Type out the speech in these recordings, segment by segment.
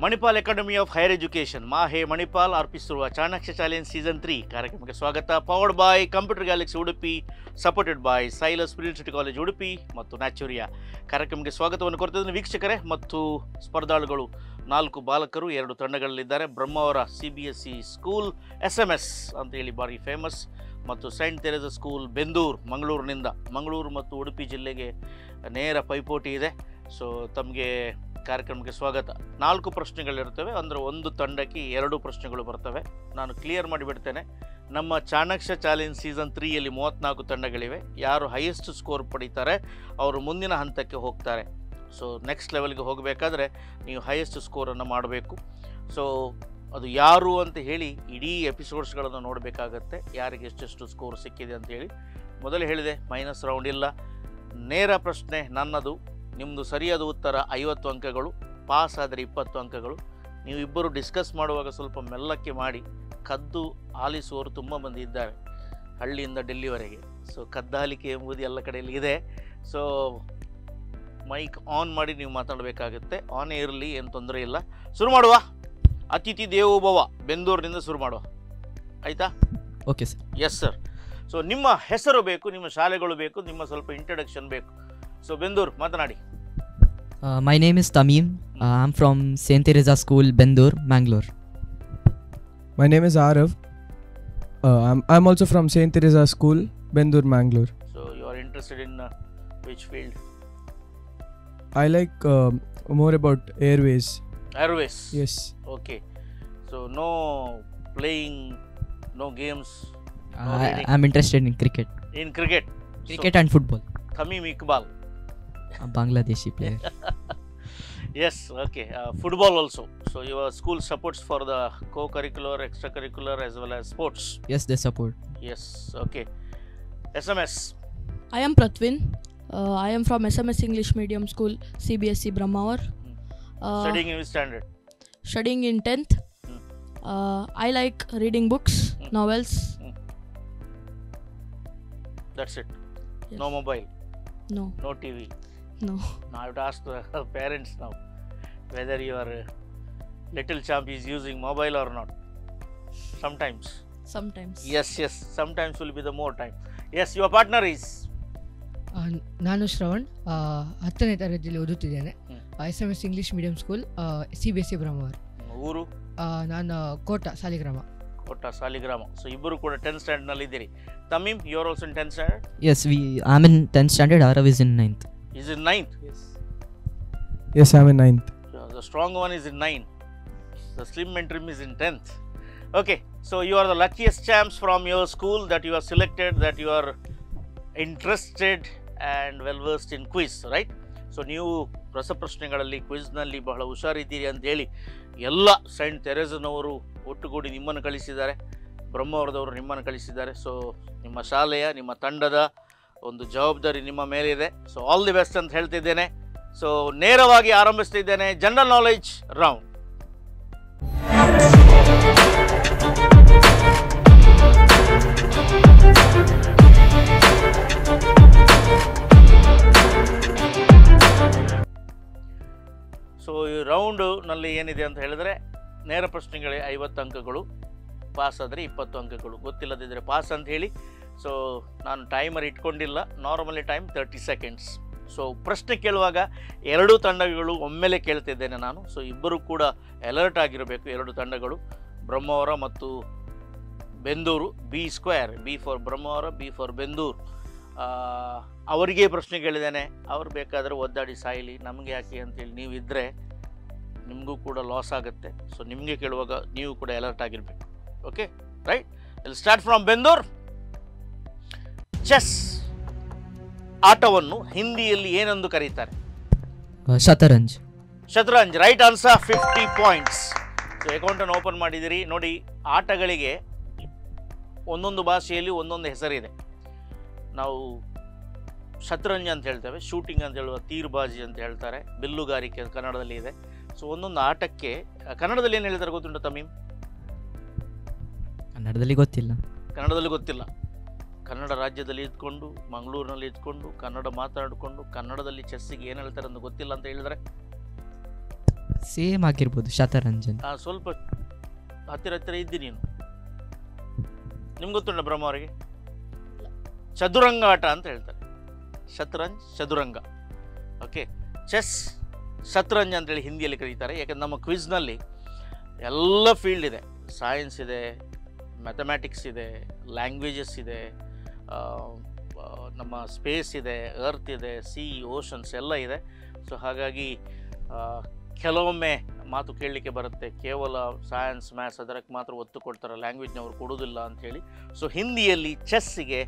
Manipal academy of higher education Mahe Manipal ಅರ್ಪಿಸಿರುವ Chanakya challenge season 3 ಕಾರ್ಯಕ್ರಮಕ್ಕೆ ಸ್ವಾಗತ. Powered by computer galaxy Udupi, supported by Silas university college Udupi ಮತ್ತು Naturia. ಕಾರ್ಯಕ್ರಮಕ್ಕೆ ಸ್ವಾಗತವನ್ನು ಕೊಡ್ತಿದ್ದೇನೆ ವೀಕ್ಷಕರೇ. ಮತ್ತು ಸ್ಪರ್ಧಾಳುಗಳು 4 ಬಾಲಕರು 2 ತಂಡಗಳಲ್ಲಿದ್ದಾರೆ. ಬ್ರಹ್ಮಾವರ CBSE ಸ್ಕೂಲ್ SMS ಅಂತೇಳಿ ಭಾರಿ ಫೇಮಸ್, ಮತ್ತು saint Teresa school Bendur Mangaluru ಮತ್ತು ಉಡುಪಿ ಜಿಲ್ಲೆಗೆ ನೇರ ಪೈಪೋಟಿ ಇದೆ. ಸೊ ತಮಗೆ ಕಾರ್ಯಕ್ರಮಕ್ಕೆ ಸ್ವಾಗತ. 4 ಪ್ರಶ್ನೆಗಳಿರ್ತವೆ, ಅಂದರೆ ಒಂದು ತಂಡಕ್ಕೆ 2 ಪ್ರಶ್ನೆಗಳು ಬರ್ತವೆ. ನಾನು ಕ್ಲಿಯರ್ ಮಾಡಿಬಿಡ್ತೇನೆ, ನಮ್ಮ ಚಾಣಕ್ಯ ಚಾಲೆಂಜ್ ಸೀಸನ್ 3ಯಲ್ಲಿ 34 ತಂಡಗಳಿವೆ. ಯಾರು ಹೈಯೆಸ್ಟ್ ಸ್ಕೋರ್ ಪಡೀತಾರೆ ಅವರು ಮುಂದಿನ ಹಂತಕ್ಕೆ ಹೋಗ್ತಾರೆ. ಸೊ ನೆಕ್ಸ್ಟ್ ಲೆವೆಲ್ಗೆ ಹೋಗಬೇಕಾದ್ರೆ ನೀವು ಹೈಯೆಸ್ಟ್ ಸ್ಕೋರನ್ನು ಮಾಡಬೇಕು. ಸೊ ಅದು ಯಾರು ಅಂತ ಹೇಳಿ ಇಡೀ ಎಪಿಸೋಡ್ಸ್ಗಳನ್ನು ನೋಡಬೇಕಾಗತ್ತೆ, ಯಾರಿಗೆ ಎಷ್ಟೆಷ್ಟು ಸ್ಕೋರ್ ಸಿಕ್ಕಿದೆ ಅಂತ ಹೇಳಿ. ಮೊದಲೇ ಹೇಳಿದೆ, ಮೈನಸ್ ರೌಂಡ್ ಇಲ್ಲ, ನೇರ ಪ್ರಶ್ನೆ ನನ್ನದು. ನಿಮ್ಮದು ಸರಿಯಾದ ಉತ್ತರ 50 ಅಂಕಗಳು, ಪಾಸ್ ಆದರೆ 20 ಅಂಕಗಳು. ನೀವು ಇಬ್ಬರು ಡಿಸ್ಕಸ್ ಮಾಡುವಾಗ ಸ್ವಲ್ಪ ಮೆಲ್ಲಕ್ಕೆ ಮಾಡಿ. ಕದ್ದು ಆಲಿಸುವವರು ತುಂಬ ಮಂದಿ ಇದ್ದಾರೆ ಹಳ್ಳಿಯಿಂದ ಡೆಲ್ಲಿವರೆಗೆ. ಸೊ ಕದ್ದಾಲಿಕೆ ಎಂಬುದು ಎಲ್ಲ ಕಡೆಯಲ್ಲಿ ಇದೆ. ಸೊ ಮೈಕ್ ಆನ್ ಮಾಡಿ ನೀವು ಮಾತಾಡಬೇಕಾಗುತ್ತೆ. ಆನ್ ಇರಲಿ, ಏನು ತೊಂದರೆ ಇಲ್ಲ. ಶುರು ಮಾಡುವ. ಅತಿಥಿ ದೇವೋಭವ, ಬೆಂದೂರಿನಿಂದ ಶುರು ಮಾಡುವ, ಆಯಿತಾ? Okay sir. Yes sir. So ನಿಮ್ಮ ಹೆಸರು ಬೇಕು, ನಿಮ್ಮ ಶಾಲೆಗಳು ಬೇಕು, ನಿಮ್ಮ ಸ್ವಲ್ಪ ಇಂಟ್ರಡಕ್ಷನ್ ಬೇಕು. ಸೊ ಬೆಂದೂರು ಮಾತನಾಡಿ. My name is Tamim. I'm from Saint Teresa School, Bendur, Mangalore. My name is Arav. I'm also from Saint Teresa School, Bendur, Mangalore. So you are interested in which field? I like more about airways. Airways. Yes. Okay. So no playing, no games. No I'm interested in cricket. In cricket. Cricket and football. Tamim Iqbal. A Bangladeshi player. Yes. Okay. Football also. So your school supports for the co-curricular, extracurricular as well as sports. Yes, they support. Yes. Okay. SMS. I am Pratvin. I am from SMS English Medium School, CBSE Brahmavar. Studying in which standard? Studying in 10th. I like reading books, novels. That's it. Yes. No mobile. No. No TV. No. Now I have to ask the parents now whether your little champ is using mobile or not. Sometimes. Sometimes. Yes. Sometimes will be the more time. Yes, your partner is? ನಾನು ಶ್ರವಣ್, 10ನೇ ತರಗತಿಯಲ್ಲಿ ಓದುತ್ತಿದ್ದೇನೆ. SMS English medium school, CBSE Brahmavar. ಊರು? ನಾನು ಕೋಟ Saligrama. So ಇಬ್ಬರು ಕೂಡ 10th standard ನಲ್ಲಿ ಇದ್ದೀರಿ. Tamim, you are also in 10th standard? Yes, I'm in 10th standard. Arav is in 9th. Is in 9th? Yes, I'm in 9th. The strong one is in 9. The slim and trim is in 10th. Okay, so you are the luckiest champs from your school that you are selected, that you are interested and well versed in quiz, right? So ನೀವು ರಸಪ್ರಶ್ನೆಗಳಲ್ಲಿ ಕ್ವಿಜ್ನಲ್ಲಿ ಬಹಳ ಹುಷಾರಿದ್ದೀರಿ ಅಂತ ಹೇಳಿ ಎಲ್ಲ Saint ತೆರೇಸನವರು ಒಟ್ಟುಗೂಡಿ ನಿಮ್ಮನ್ನು ಕಳಿಸಿದ್ದಾರೆ, ಬ್ರಹ್ಮಾವರದವರು ನಿಮ್ಮನ್ನು ಕಳಿಸಿದ್ದಾರೆ. ಸೊ ನಿಮ್ಮ ಶಾಲೆಯ, ನಿಮ್ಮ ತಂಡದ ಒಂದು ಜವಾಬ್ದಾರಿ ನಿಮ್ಮ ಮೇಲಿದೆ. ಸೊ ಆಲ್ ದಿ ಬೆಸ್ಟ್ ಅಂತ ಹೇಳ್ತಿದ್ದೇನೆ. ಸೊ ನೇರವಾಗಿ ಆರಂಭಿಸ್ತಿದ್ದೇನೆ ಜನರಲ್ ನಾಲೆಡ್ಜ್ ರೌಂಡ್. ಸೊ ಈ ರೌಂಡ್ನಲ್ಲಿ ಏನಿದೆ ಅಂತ ಹೇಳಿದ್ರೆ, ನೇರ ಪ್ರಶ್ನೆಗಳೇ 50 ಅಂಕಗಳು, ಪಾಸ್ ಆದರೆ 20 ಅಂಕಗಳು. ಗೊತ್ತಿಲ್ಲದಿದ್ದರೆ ಪಾಸ್ ಅಂತ ಹೇಳಿ. ಸೊ ನಾನು ಟೈಮರ್ ಇಟ್ಕೊಂಡಿಲ್ಲ, ನಾರ್ಮಲಿ ಟೈಮ್ 30 seconds. ಸೊ ಪ್ರಶ್ನೆ ಕೇಳುವಾಗ 2 ತಂಡಗಳು ಒಮ್ಮೆಲೆ ಕೇಳ್ತಿದ್ದೇನೆ ನಾನು. ಸೊ ಇಬ್ಬರು ಕೂಡ ಅಲರ್ಟ್ ಆಗಿರಬೇಕು. 2 ತಂಡಗಳು, ಬ್ರಹ್ಮಾವರ ಮತ್ತು Bendur. B² B for Brahmavar, B for Bendur. ಅವರಿಗೆ ಪ್ರಶ್ನೆ ಕೇಳಿದ್ದೇನೆ, ಅವ್ರು ಬೇಕಾದರೆ ಒದ್ದಾಡಿ ಸಾಯಲಿ, ನಮಗೆ ಯಾಕೆ ಅಂತೇಳಿ ನೀವು ಇದ್ದರೆ ನಿಮಗೂ ಕೂಡ ಲಾಸ್ ಆಗುತ್ತೆ. ಸೊ ನಿಮಗೆ ಕೇಳುವಾಗ ನೀವು ಕೂಡ ಅಲರ್ಟ್ ಆಗಿರಬೇಕು. Okay, right. Will start from Bendur. Chess ಆಟವನ್ನು ಹಿಂದಿಯಲ್ಲಿ ಏನೆಂದು ಕರೀತಾರೆ? ಶತರಂಜ್. Right answer. 50 points. ಸೊ ಅಕೌಂಟನ್ನು ಓಪನ್ ಮಾಡಿದಿರಿ. ನೋಡಿ, ಆಟಗಳಿಗೆ ಒಂದೊಂದು ಭಾಷೆಯಲ್ಲಿ ಒಂದೊಂದು ಹೆಸರಿದೆ. ನಾವು ಶತರಂಜ್ ಅಂತ ಹೇಳ್ತೇವೆ, ಶೂಟಿಂಗ್ ಅಂತ ಹೇಳುವ ತೀರ್ಬಾಜಿ ಅಂತ ಹೇಳ್ತಾರೆ, ಬಿಲ್ಲುಗಾರಿಕೆ ಕನ್ನಡದಲ್ಲಿ ಇದೆ. ಸೊ ಒಂದೊಂದು ಆಟಕ್ಕೆ ಕನ್ನಡದಲ್ಲಿ ಏನು ಹೇಳ್ತಾರೆ ಗೊತ್ತುಂಟು ತಮೀಮ್? ಕನ್ನಡದಲ್ಲಿ ಗೊತ್ತಿಲ್ಲ. ಕನ್ನಡ ರಾಜ್ಯದಲ್ಲಿ ಇದ್ಕೊಂಡು, ಮಂಗಳೂರಿನಲ್ಲಿ ಇದ್ಕೊಂಡು, ಕನ್ನಡ ಮಾತಾಡಿಕೊಂಡು, ಕನ್ನಡದಲ್ಲಿ ಚೆಸ್ಸಿಗೆ ಏನು ಹೇಳ್ತಾರೆ ಅಂತ ಗೊತ್ತಿಲ್ಲ ಅಂತ ಹೇಳಿದರೆ ಸೇಮ್ ಆಗಿರ್ಬೋದು, ಶತರಂಜನ್. ಸ್ವಲ್ಪ ಹತ್ತಿರ ಹತ್ತಿರ ಇದ್ದಿ ನೀನು. ನಿಮ್ಗೆ ಗೊತ್ತುಂಟ ಬ್ರಹ್ಮ ಅವರಿಗೆ? ಚದುರಂಗ ಆಟ ಅಂತ ಹೇಳ್ತಾರೆ. ಶತರಂಜ್, ಚದುರಂಗ. ಓಕೆ, ಚೆಸ್, ಶತರಂಜ್ ಅಂತೇಳಿ ಹಿಂದಿಯಲ್ಲಿ ಕರೀತಾರೆ. ಯಾಕಂದ್ರೆ ನಮ್ಮ ಕ್ವಿಜ್ನಲ್ಲಿ ಎಲ್ಲ ಫೀಲ್ಡ್ ಇದೆ. ಸೈನ್ಸ್ ಇದೆ, ಮ್ಯಾಥಮ್ಯಾಟಿಕ್ಸ್ ಇದೆ, ಲ್ಯಾಂಗ್ವೇಜಸ್ ಇದೆ, ನಮ್ಮ ಸ್ಪೇಸ್ ಇದೆ, ಅರ್ತ್ ಇದೆ, ಸಿ, ಓಷನ್ಸ್ ಎಲ್ಲ ಇದೆ. ಸೊ ಹಾಗಾಗಿ ಕೆಲವೊಮ್ಮೆ ಮಾತು ಕೇಳಲಿಕ್ಕೆ ಬರುತ್ತೆ, ಕೇವಲ ಸೈನ್ಸ್, ಮ್ಯಾಥ್ಸ್ ಅದಕ್ಕೆ ಮಾತ್ರ ಒತ್ತು ಕೊಡ್ತಾರೆ, ಲ್ಯಾಂಗ್ವೇಜ್ನವರು ಕೊಡೋದಿಲ್ಲ ಅಂಥೇಳಿ. ಸೊ ಹಿಂದಿಯಲ್ಲಿ ಚೆಸ್ಸಿಗೆ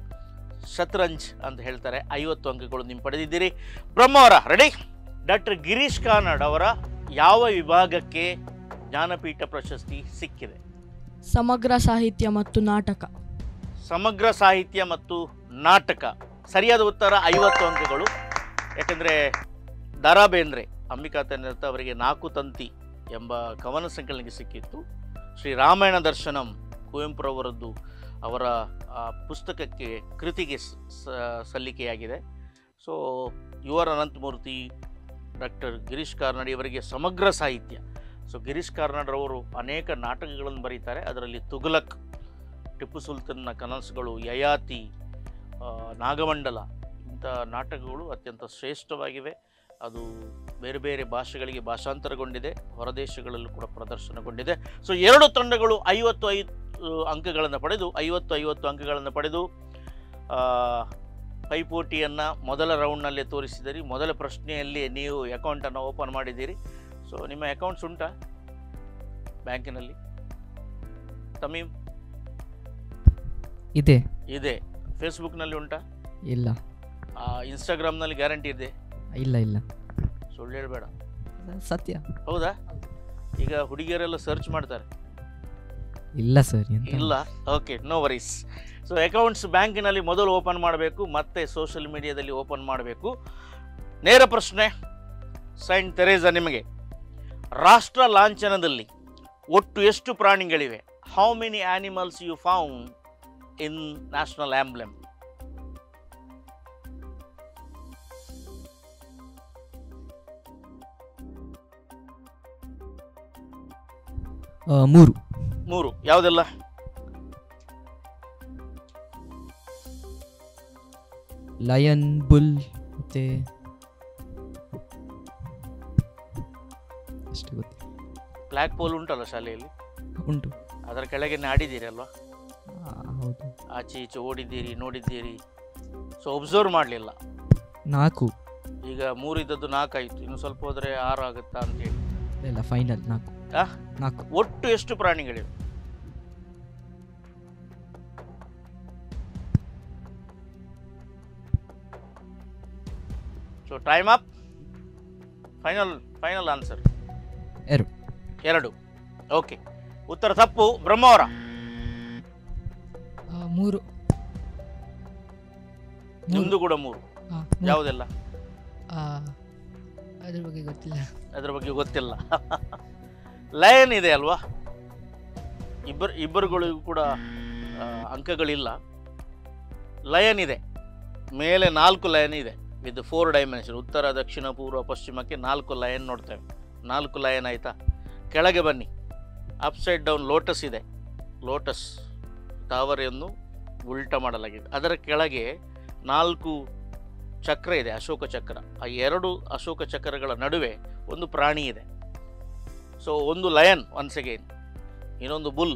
ಶತರಂಜ್ ಅಂತ ಹೇಳ್ತಾರೆ. 50 ಅಂಕಗಳು ನೀವು ಪಡೆದಿದ್ದೀರಿ. ಬ್ರಹ್ಮ ಅವರ ರೆಡಿ? ಡಾಕ್ಟರ್ ಗಿರೀಶ್ ಕಾರ್ನಾಡ್ ಅವರ ಯಾವ ವಿಭಾಗಕ್ಕೆ ಜ್ಞಾನಪೀಠ ಪ್ರಶಸ್ತಿ ಸಿಕ್ಕಿದೆ? ಸಮಗ್ರ ಸಾಹಿತ್ಯ ಮತ್ತು ನಾಟಕ. ಸಮಗ್ರ ಸಾಹಿತ್ಯ ಮತ್ತು ನಾಟಕ. ಸರಿಯಾದ ಉತ್ತರ 50 ಅಂಕಗಳು. ಯಾಕೆಂದರೆ ದ.ರಾ ಬೇಂದ್ರೆ, ಅಂಬಿಕಾತನರ್ಥ ಅವರಿಗೆ 4 ತಂತಿ ಎಂಬ ಕವನ ಸಂಕಲನಕ್ಕೆ ಸಿಕ್ಕಿತ್ತು. ಶ್ರೀ ರಾಮಾಯಣ ದರ್ಶನಂ ಕುವೆಂಪುರವರದ್ದು ಅವರ ಪುಸ್ತಕಕ್ಕೆ, ಕೃತಿಗೆ ಸಲ್ಲಿಕೆಯಾಗಿದೆ. ಸೊ ಯು ಆರ್ ಅನಂತಮೂರ್ತಿ, ಡಾಕ್ಟರ್ ಗಿರೀಶ್ ಕಾರ್ನಾಡ್ ಇವರಿಗೆ ಸಮಗ್ರ ಸಾಹಿತ್ಯ. ಸೊ ಗಿರೀಶ್ ಕಾರ್ನಾಡ್ರವರು ಅನೇಕ ನಾಟಕಗಳನ್ನು ಬರೀತಾರೆ. ಅದರಲ್ಲಿ ತುಘಲಕ್, ಟಿಪ್ಪು ಸುಲ್ತಾನ್ನ ಕನಸುಗಳು, ಯಯಾತಿ, ನಾಗಮಂಡಲ ಇಂಥ ನಾಟಕಗಳು ಅತ್ಯಂತ ಶ್ರೇಷ್ಠವಾಗಿವೆ. ಅದು ಬೇರೆ ಬೇರೆ ಭಾಷೆಗಳಿಗೆ ಭಾಷಾಂತರಗೊಂಡಿದೆ, ಹೊರದೇಶಗಳಲ್ಲೂ ಕೂಡ ಪ್ರದರ್ಶನಗೊಂಡಿದೆ. ಸೊ 2 ತಂಡಗಳು 55 ಅಂಕಗಳನ್ನು ಪಡೆದು 50 ಅಂಕಗಳನ್ನು ಪಡೆದು ಪೈಪೋಟಿಯನ್ನು ಮೊದಲ ರೌಂಡ್ನಲ್ಲೇ ತೋರಿಸಿದಿರಿ. ಮೊದಲ ಪ್ರಶ್ನೆಯಲ್ಲಿ ನೀವು ಅಕೌಂಟನ್ನು ಓಪನ್ ಮಾಡಿದ್ದೀರಿ. ಸೊ ನಿಮ್ಮ ಅಕೌಂಟ್ಸ್ ಉಂಟಾ ಬ್ಯಾಂಕಿನಲ್ಲಿ? ತಮೀಮ್? ಇದೆ. ಇದೆ. ಫೇಸ್ಬುಕ್ನಲ್ಲಿ ಉಂಟಾ? ಇಲ್ಲ. ಇನ್ಸ್ಟಾಗ್ರಾಮ್ನಲ್ಲಿ ಗ್ಯಾರಂಟಿ ಇದೆ? ಇಲ್ಲ ಇಲ್ಲ, ಸುಳ್ಳು ಹೇಳಬೇಡ. ಸತ್ಯ. ಹೌದಾ? ಈಗ ಹುಡುಗಿಯರೆಲ್ಲ ಸರ್ಚ್ ಮಾಡ್ತಾರೆ. ಇಲ್ಲ ಸರ್, ಇಲ್ಲ. Okay, no worries. So accounts ಬ್ಯಾಂಕಿನಲ್ಲಿ ಮೊದಲು ಓಪನ್ ಮಾಡಬೇಕು, ಮತ್ತೆ ಸೋಷಿಯಲ್ ಮೀಡಿಯಾದಲ್ಲಿ ಓಪನ್ ಮಾಡಬೇಕು. ನೇರ ಪ್ರಶ್ನೆ ಸೈಂಟ್ ತೆರೇಸಾ ನಿಮಗೆ. ರಾಷ್ಟ್ರ ಲಾಂಛನದಲ್ಲಿ ಒಟ್ಟು ಎಷ್ಟು ಪ್ರಾಣಿಗಳಿವೆ? How many animals you found in national emblem? ಮೂರು. ಯಾವುದೆಲ್ಲ? ಲಯನ್, ಬುಲ್ ಮತ್ತೆ ಅಷ್ಟೇ ಗೊತ್ತು. ಬ್ಲ್ಯಾಕ್ ಪೋಲ್ ಉಂಟಲ್ಲ ಶಾಲೆಯಲ್ಲಿ? ಉಂಟು. ಅದರ ಕೆಳಗೆ ಆಡಿದ್ದೀರಿ ಅಲ್ವಾ? ಹೌದು. ಆಚೆ ಈಚೆ ಓಡಿದ್ದೀರಿ, ನೋಡಿದ್ದೀರಿ. ಸೊ ಒಬ್ಸರ್ವ್ ಮಾಡಲಿಲ್ಲ. 4. ಈಗ 3 ಇದ್ದದ್ದು 4 ಆಯಿತು. ಇನ್ನು ಸ್ವಲ್ಪ ಹೋದರೆ 6 ಆಗುತ್ತಾ ಅಂತೇಳಿ? ಇಲ್ಲ, ಫೈನಲ್ 4. ಒಟ್ಟು ಎಷ್ಟು ಪ್ರಾಣಿಗಳಿವೆ? So time up. Final answer 2. Okay, ಉತ್ತರ ತಪ್ಪು. ಬ್ರಹ್ಮ ಅವರ 3. ನಿಮ್ದು ಕೂಡ 3. ಯಾವುದೆಲ್ಲ? ಅದ್ರ ಬಗ್ಗೆ ಗೊತ್ತಿಲ್ಲ. ಲಯನ್ ಇದೆ ಅಲ್ವಾ? ಇಬ್ಬರುಗಳಿಗೂ ಕೂಡ ಅಂಕಗಳಿಲ್ಲ. ಲಯನ್ ಇದೆ, ಮೇಲೆ 4 ಲಯನ್ ಇದೆ ವಿತ್ 4 ಡೈಮೆನ್ಷನ್. ಉತ್ತರ, ದಕ್ಷಿಣ, ಪೂರ್ವ, ಪಶ್ಚಿಮಕ್ಕೆ 4 ಲಯನ್ ನೋಡ್ತೇವೆ. 4 ಲಯನ್ ಆಯಿತಾ? ಕೆಳಗೆ ಬನ್ನಿ. ಅಪ್ಸೈಡ್ ಡೌನ್ ಲೋಟಸ್ ಇದೆ. ಲೋಟಸ್ ತಾವರೆಯನ್ನು ಉಲ್ಟ ಮಾಡಲಾಗಿದೆ. ಅದರ ಕೆಳಗೆ 4 ಚಕ್ರ ಇದೆ, ಅಶೋಕ ಚಕ್ರ. ಆ 2 ಅಶೋಕ ಚಕ್ರಗಳ ನಡುವೆ ಒಂದು ಪ್ರಾಣಿ ಇದೆ. ಸೊ ಒಂದು ಲಯನ್, ಒನ್ಸ್ ಅಗೈನ್. ಇನ್ನೊಂದು ಬುಲ್.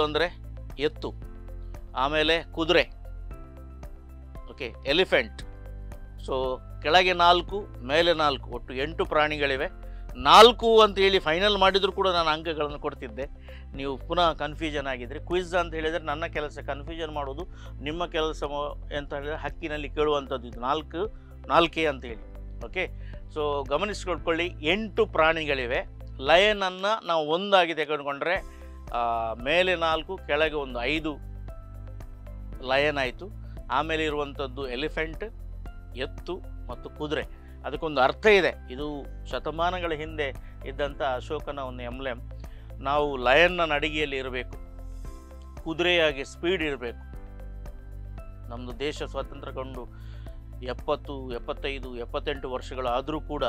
ಅಂದರೆ ಎತ್ತು. ಆಮೇಲೆ ಕುದುರೆ. Okay, elephant. ಸೊ ಕೆಳಗೆ 4, ಮೇಲೆ 4, ಒಟ್ಟು 8 ಪ್ರಾಣಿಗಳಿವೆ. 4 ಅಂತೇಳಿ ಫೈನಲ್ ಮಾಡಿದರೂ ಕೂಡ ನಾನು ಅಂಕಗಳನ್ನು ಕೊಡ್ತಿದ್ದೆ. ನೀವು ಪುನಃ ಕನ್ಫ್ಯೂಷನ್ ಆಗಿದ್ದರೆ, ಕ್ವಿಜ್ ಅಂತ ಹೇಳಿದರೆ ನನ್ನ ಕೆಲಸ ಕನ್ಫ್ಯೂಷನ್ ಮಾಡೋದು, ನಿಮ್ಮ ಕೆಲಸ ಅಂತ ಹೇಳಿದರೆ ಹಕ್ಕಿನಲ್ಲಿ ಕೇಳುವಂಥದ್ದು. ಇದು 4 ಅಂತೇಳಿ. Okay, so ಗಮನಿಸಿಕೊಳ್ಕೊಳ್ಳಿ, 8 ಪ್ರಾಣಿಗಳಿವೆ. ಲಯನನ್ನು ನಾವು ಒಂದಾಗಿ ತೆಗೆದುಕೊಂಡ್ರೆ ಮೇಲೆ 4, ಕೆಳಗೆ ಒಂದು 5 ಲಯನ್ ಆಯಿತು. ಆಮೇಲೆ ಇರುವಂಥದ್ದು ಎಲಿಫೆಂಟ್, ಎತ್ತು ಮತ್ತು ಕುದುರೆ. ಅದಕ್ಕೊಂದು ಅರ್ಥ ಇದೆ. ಇದು ಶತಮಾನಗಳ ಹಿಂದೆ ಇದ್ದಂಥ ಅಶೋಕನ ಒಂದು ಎಂಬ್ಲೆಮ್. ನಾವು ಲಯನ್ನ ನಡಿಗೆಯಲ್ಲಿ ಇರಬೇಕು, ಕುದುರೆಯಾಗಿ ಸ್ಪೀಡ್ ಇರಬೇಕು. ನಮ್ಮದು ದೇಶ ಸ್ವಾತಂತ್ರ್ಯಗೊಂಡು 70, 75, 78 ವರ್ಷಗಳಾದರೂ ಕೂಡ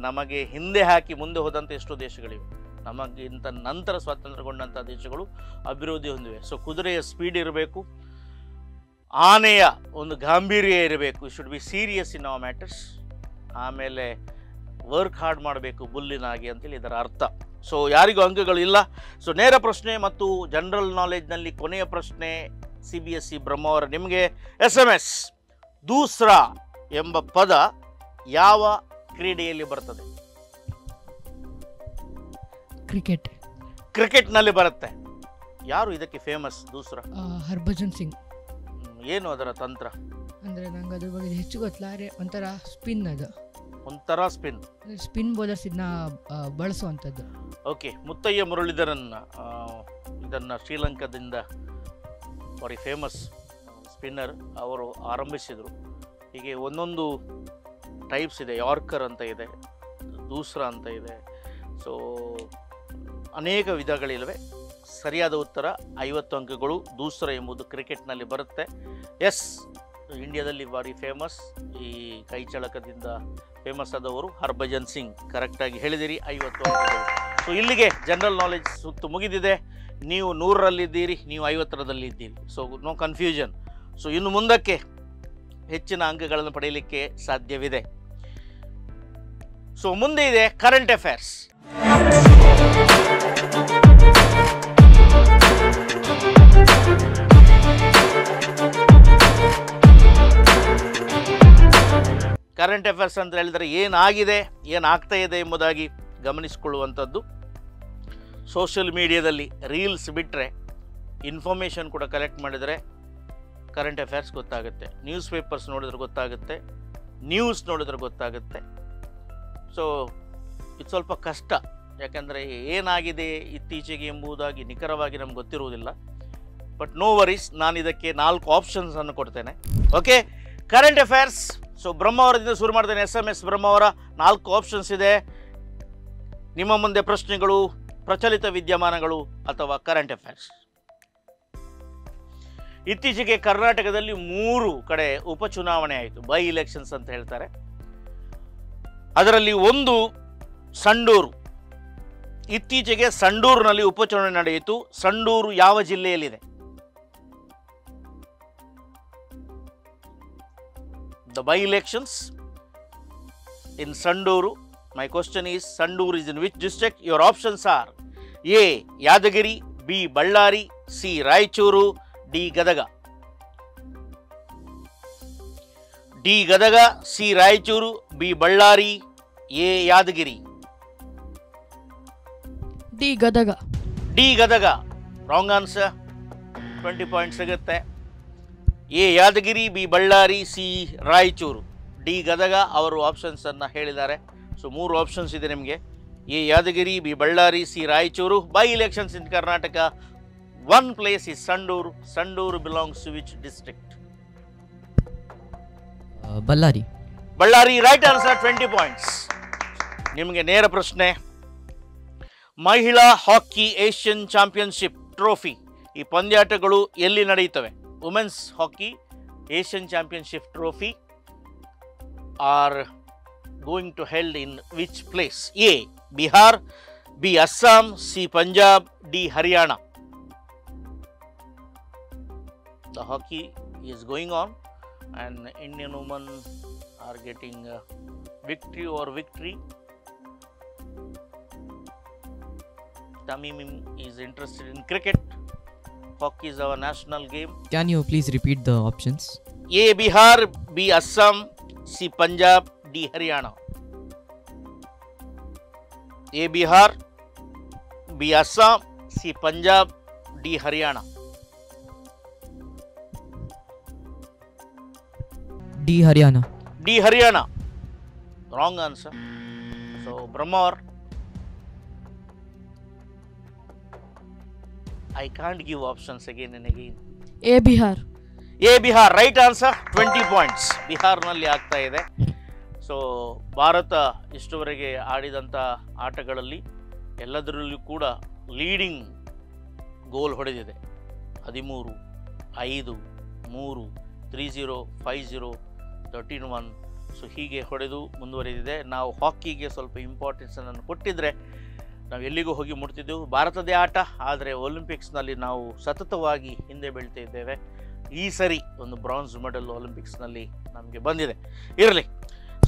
ನಮಗೆ ಹಿಂದೆ ಹಾಕಿ ಮುಂದೆ ಹೋದಂಥ ಎಷ್ಟೋ ದೇಶಗಳಿವೆ. ನಮಗಿಂತ ನಂತರ ಸ್ವಾತಂತ್ರ್ಯಗೊಂಡಂಥ ದೇಶಗಳು ಅಭಿವೃದ್ಧಿ ಹೊಂದಿವೆ. ಸೊ ಕುದುರೆಯ ಸ್ಪೀಡ್ ಇರಬೇಕು, ಆನೆಯ ಒಂದು ಗಾಂಭೀರ್ಯ ಇರಬೇಕು, should be serious in our matters. ಆಮೇಲೆ ವರ್ಕ್ ಹಾರ್ಡ್ ಮಾಡಬೇಕು ಬುಲ್ಲಿನಾಗಿ ಅಂತೇಳಿ ಇದರ ಅರ್ಥ. ಸೊ ಯಾರಿಗೂ ಅಂಕಗಳು ಇಲ್ಲ. ಸೊ ನೇರ ಪ್ರಶ್ನೆ ಮತ್ತು ಜನರಲ್ ನಾಲೆಡ್ಜ್ನಲ್ಲಿ ಕೊನೆಯ ಪ್ರಶ್ನೆ CBSE ಬ್ರಹ್ಮಾವರ ನಿಮಗೆ. SMS ದೂಸ್ರಾ ಎಂಬ ಪದ ಯಾವ ಕ್ರೀಡೆಯಲ್ಲಿ ಬರ್ತದೆ? ಕ್ರಿಕೆಟ್ನಲ್ಲಿ ಬರುತ್ತೆ. ಯಾರು ಇದಕ್ಕೆ ಫೇಮಸ್ ದೂಸ್ರಾ? ಹರ್ಭಜನ್ ಸಿಂಗ್. ಏನು ಅದರ ತಂತ್ರ? ಅಂದರೆ ನಂಗೆ ಅದ್ರ ಬಗ್ಗೆ ಹೆಚ್ಚು ಗೊತ್ತಿಲ್ಲ. ಒಂಥರ ಸ್ಪಿನ್, ಅದು ಒಂಥರ ಸ್ಪಿನ್ ಬೌಲರ್ಸ್ ಇದನ್ನ ಬಳಸುವಂಥದ್ದು. ಓಕೆ. ಮುತ್ತಯ್ಯ ಇದನ್ನು ಶ್ರೀಲಂಕಾದಿಂದ ವೆರಿ ಫೇಮಸ್ ಸ್ಪಿನ್ನರ್ ಅವರು ಆರಂಭಿಸಿದರು. ಹೀಗೆ ಒಂದೊಂದು ಟೈಪ್ಸ್ ಇದೆ. ಯಾರ್ಕರ್ ಅಂತ ಇದೆ, ದೂಸ್ರಾ ಅಂತ ಇದೆ. ಸೊ ಅನೇಕ ವಿಧಗಳಿವೆ. ಸರಿಯಾದ ಉತ್ತರ 50 ಅಂಕಗಳು. ದೂಸ್ರಾ ಎಂಬುದು ಕ್ರಿಕೆಟ್ನಲ್ಲಿ ಬರುತ್ತೆ. ಎಸ್, ಇಂಡಿಯಾದಲ್ಲಿ ಭಾರಿ ಫೇಮಸ್. ಈ ಕೈಚಳಕದಿಂದ ಫೇಮಸ್ ಆದವರು ಹರ್ಭಜನ್ ಸಿಂಗ್. ಕರೆಕ್ಟಾಗಿ ಹೇಳಿದಿರಿ, 50 ಅಂಕಗಳು. ಸೊ ಇಲ್ಲಿಗೆ ಜನರಲ್ ನಾಲೆಡ್ಜ್ ಸುತ್ತು ಮುಗಿದಿದೆ. ನೀವು 100ರಲ್ಲಿದ್ದೀರಿ, ನೀವು 50ರಲ್ಲಿದ್ದೀರಿ. So no confusion. ಸೊ ಇನ್ನು ಮುಂದಕ್ಕೆ ಹೆಚ್ಚಿನ ಅಂಕಗಳನ್ನು ಪಡೆಯಲಿಕ್ಕೆ ಸಾಧ್ಯವಿದೆ. ಸೊ ಮುಂದೆ ಇದೆ ಕರೆಂಟ್ ಅಫೇರ್ಸ್. ಕರೆಂಟ್ ಅಫೇರ್ಸ್ ಅಂತ ಹೇಳಿದರೆ ಏನಾಗಿದೆ, ಏನಾಗ್ತಾ ಇದೆ ಎಂಬುದಾಗಿ ಗಮನಿಸಿಕೊಳ್ಳುವಂಥದ್ದು. ಸೋಷಿಯಲ್ ಮೀಡಿಯಾದಲ್ಲಿ ರೀಲ್ಸ್ ಬಿಟ್ಟರೆ, ಇನ್ಫಾರ್ಮೇಷನ್ ಕೂಡ ಕಲೆಕ್ಟ್ ಮಾಡಿದರೆ ಕರೆಂಟ್ ಅಫೇರ್ಸ್ ಗೊತ್ತಾಗುತ್ತೆ. ನ್ಯೂಸ್ ಪೇಪರ್ಸ್ ನೋಡಿದ್ರೆ ಗೊತ್ತಾಗುತ್ತೆ, ನ್ಯೂಸ್ ನೋಡಿದ್ರೆ ಗೊತ್ತಾಗುತ್ತೆ. ಸೊ ಇದು ಸ್ವಲ್ಪ ಕಷ್ಟ, ಯಾಕೆಂದರೆ ಏನಾಗಿದೆ ಇತ್ತೀಚೆಗೆ ಎಂಬುದಾಗಿ ನಿಖರವಾಗಿ ನಮ್ಗೆ ಗೊತ್ತಿರುವುದಿಲ್ಲ. ಬಟ್ ನೋ ವರೀಸ್, ನಾನು ಇದಕ್ಕೆ 4 ಆಪ್ಷನ್ಸನ್ನು ಕೊಡ್ತೇನೆ. Okay, current affairs. ಸೊ ಬ್ರಹ್ಮಾವರದಿಂದ ಶುರು ಮಾಡ್ತೇನೆ. SMS ಬ್ರಹ್ಮಾವರ 4 ಆಪ್ಷನ್ಸ್ ಇದೆ. ನಿಮ್ಮ ಮುಂದೆ ಪ್ರಶ್ನೆಗಳು, ಪ್ರಚಲಿತ ವಿದ್ಯಮಾನಗಳು ಅಥವಾ ಕರೆಂಟ್ ಅಫೇರ್ಸ್. ಇತ್ತೀಚೆಗೆ ಕರ್ನಾಟಕದಲ್ಲಿ 3 ಕಡೆ ಉಪಚುನಾವಣೆ ಆಯಿತು, ಬೈ ಇಲೆಕ್ಷನ್ಸ್ ಅಂತ ಹೇಳ್ತಾರೆ. ಅದರಲ್ಲಿ ಒಂದು ಸಂಡೂರು. ಇತ್ತೀಚೆಗೆ ಸಂಡೂರಿನಲ್ಲಿ ಉಪಚುನಾವಣೆ ನಡೆಯಿತು. ಸಂಡೂರು ಯಾವ ಜಿಲ್ಲೆಯಲ್ಲಿದೆ? The by-elections in Sanduru. My question is, Sanduru is in which district? Your options are A. Yadagiri, B. Ballari, C. Raichuru, D. Gadaga. D. Gadaga, C. Raichuru, B. Ballari, A. Yadagiri. D. Gadaga. D. Gadaga. Wrong answer. 20 points ಸಿಗುತ್ತೆ. A Yadgir, B Ballari, C Raichur. D Gadag ಅವರು ಆಪ್ಷನ್ಸನ್ನು ಹೇಳಿದ್ದಾರೆ. So 3 options ಇದೆ ನಿಮಗೆ. A Yadgir, B Ballari, C Raichur. By elections in Karnataka. 1 place is Sanduru. Sanduru belongs to which district? Ballari. Ballari, right answer, 20 points. ನಿಮಗೆ ನೇರ ಪ್ರಶ್ನೆ. ಮಹಿಳಾ ಹಾಕಿ ಏಷ್ಯನ್ ಚಾಂಪಿಯನ್ಶಿಪ್ ಟ್ರೋಫಿ, ಈ ಪಂದ್ಯಾಟಗಳು ಎಲ್ಲಿ ನಡೆಯುತ್ತವೆ? Women's hockey Asian championship trophy are going to held in which place? A. Bihar, B. Assam, C. Punjab, D. Haryana. The hockey is going on and Indian women are getting victory over victory. Tamim is interested in cricket. Hockey is our national game. Can you please repeat the options? A. Bihar, B. Assam, C. Punjab, D. Haryana. A. Bihar, B. Assam, C. Punjab, D. Haryana. D. Haryana. D. Haryana. Wrong answer. So Brahmar, I can't give options again and again. A. Bihar. A. Bihar, right answer, 20 points. ಬಿಹಾರ್ನಲ್ಲಿ ಆಗ್ತಾ ಇದೆ. So Bharat ಇಷ್ಟುವರೆಗೆ ಆಡಿದಂಥ ಆಟಗಳಲ್ಲಿ ಎಲ್ಲದರಲ್ಲೂ ಕೂಡ leading ಗೋಲ್ ಹೊಡೆದಿದೆ. 13, 5, 3, 3-0, 5-0, 13-1, so ಹೀಗೆ ಹೊಡೆದು ಮುಂದುವರಿದಿದೆ. ನಾವು ಹಾಕಿಗೆ ಸ್ವಲ್ಪ ಇಂಪಾರ್ಟೆನ್ಸನ್ನು ಕೊಟ್ಟಿದ್ದರೆ ನಾವು ಎಲ್ಲಿಗೂ ಹೋಗಿ ಮುಟ್ತಿದ್ದೆವು. ಭಾರತದೇ ಆಟ, ಆದರೆ ಒಲಿಂಪಿಕ್ಸ್ನಲ್ಲಿ ನಾವು ಸತತವಾಗಿ ಹಿಂದೆ ಬೀಳ್ತಾ ಇದ್ದೇವೆ. ಈ ಸರಿ ಒಂದು ಬ್ರಾನ್ಸ್ ಮೆಡಲ್ ಒಲಿಂಪಿಕ್ಸ್ನಲ್ಲಿ ನಮಗೆ ಬಂದಿದೆ. ಇರಲಿ.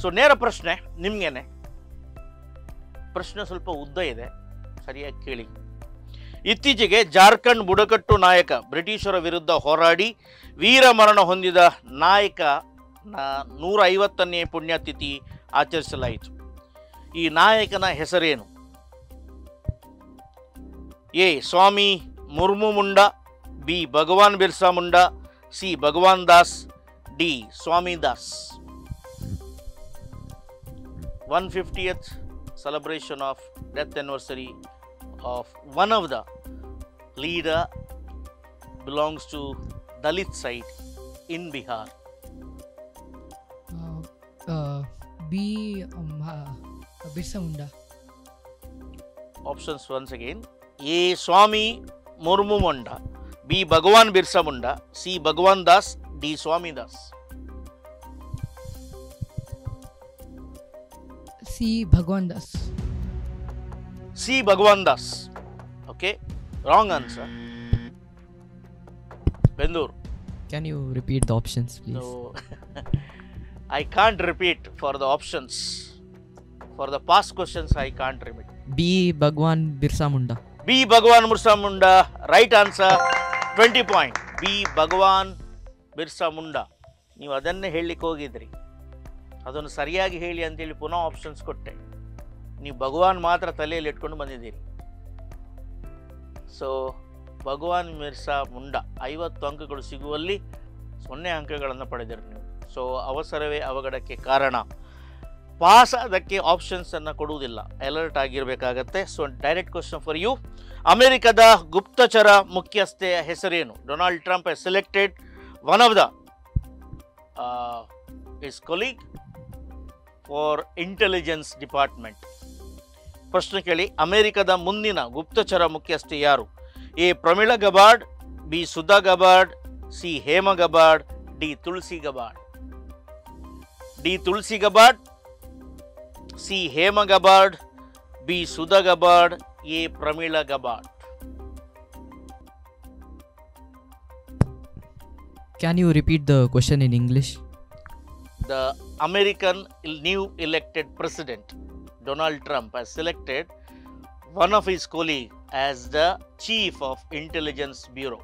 ಸೊ ನೇರ ಪ್ರಶ್ನೆ ನಿಮಗೇನೆ. ಪ್ರಶ್ನೆ ಸ್ವಲ್ಪ ಉದ್ದ ಇದೆ, ಸರಿಯಾಗಿ ಕೇಳಿ. ಇತ್ತೀಚೆಗೆ ಜಾರ್ಖಂಡ್ ಬುಡಕಟ್ಟು ನಾಯಕ ಬ್ರಿಟಿಷರ ವಿರುದ್ಧ ಹೋರಾಡಿ ವೀರಮರಣ ಹೊಂದಿದ ನಾಯಕನ 150ನೇ ಪುಣ್ಯತಿಥಿ ಆಚರಿಸಲಾಯಿತು. ಈ ನಾಯಕನ ಹೆಸರೇನು? A Swami Murmu Munda, B Bhagwan Birsa Munda, C Bhagwan Das, D Swami Das. 150th celebration of death anniversary of one of the leader belongs to Dalit side in Bihar. B Birsa Munda. Options once again: A Swami Murmu Munda, B Bhagwan Birsa Munda, C Bhagwan Das, D Swami Das. C Bhagwan Das. C Bhagwan Das. Okay, wrong answer. Bendur. Can you repeat the options, please? So I can't repeat for the options. For the past questions I can't repeat. B. Bhagwan Birsa Munda. B Bhagwan Birsa Munda. Right answer. 20 point. B Bhagwan Birsa Munda. ನೀವು ಅದನ್ನೇ ಹೇಳಲಿಕ್ಕೆ ಹೋಗಿದ್ರಿ, ಅದನ್ನು ಸರಿಯಾಗಿ ಹೇಳಿ ಅಂತೇಳಿ ಪುನಃ options ಕೊಟ್ಟೆ. ನೀವು ಭಗವಾನ್ ಮಾತ್ರ ತಲೆಯಲ್ಲಿ ಇಟ್ಕೊಂಡು ಬಂದಿದ್ದೀರಿ. ಸೊ ಭಗವಾನ್ ಬಿರ್ಸಾ ಮುಂಡಾ 50 ಅಂಕಗಳು ಸಿಗುವಲ್ಲಿ 0 ಅಂಕಗಳನ್ನು ಪಡೆದಿರಿ ನೀವು. ಸೊ ಅವಸರವೇ ಅವಘಡಕ್ಕೆ ಕಾರಣ. ಪಾಸ್ ಅದಕ್ಕೆ ಆಪ್ಷನ್ಸನ್ನು ಕೊಡುವುದಿಲ್ಲ, ಅಲರ್ಟ್ ಆಗಿರಬೇಕಾಗತ್ತೆ. So direct question for you. ಅಮೆರಿಕದ ಗುಪ್ತಚರ ಮುಖ್ಯಸ್ಥೆಯ ಹೆಸರೇನು? Donald Trump has selected one of the his colleague for intelligence department. ಪ್ರಶ್ನೆ ಕೇಳಿ. ಅಮೆರಿಕದ ಮುಂದಿನ ಗುಪ್ತಚರ ಮುಖ್ಯಸ್ಥೆ ಯಾರು? A Pramila Gabbard, B Sudha Gabbard, C Hema Gabbard, D Tulsi Gabbard. D Tulsi Gabbard, C Hema Gabbard, B Sudha Gabbard, A Pramila Gabbard. Can you repeat the question in English? The American new elected president Donald Trump has selected one of his colleagues as the chief of intelligence bureau.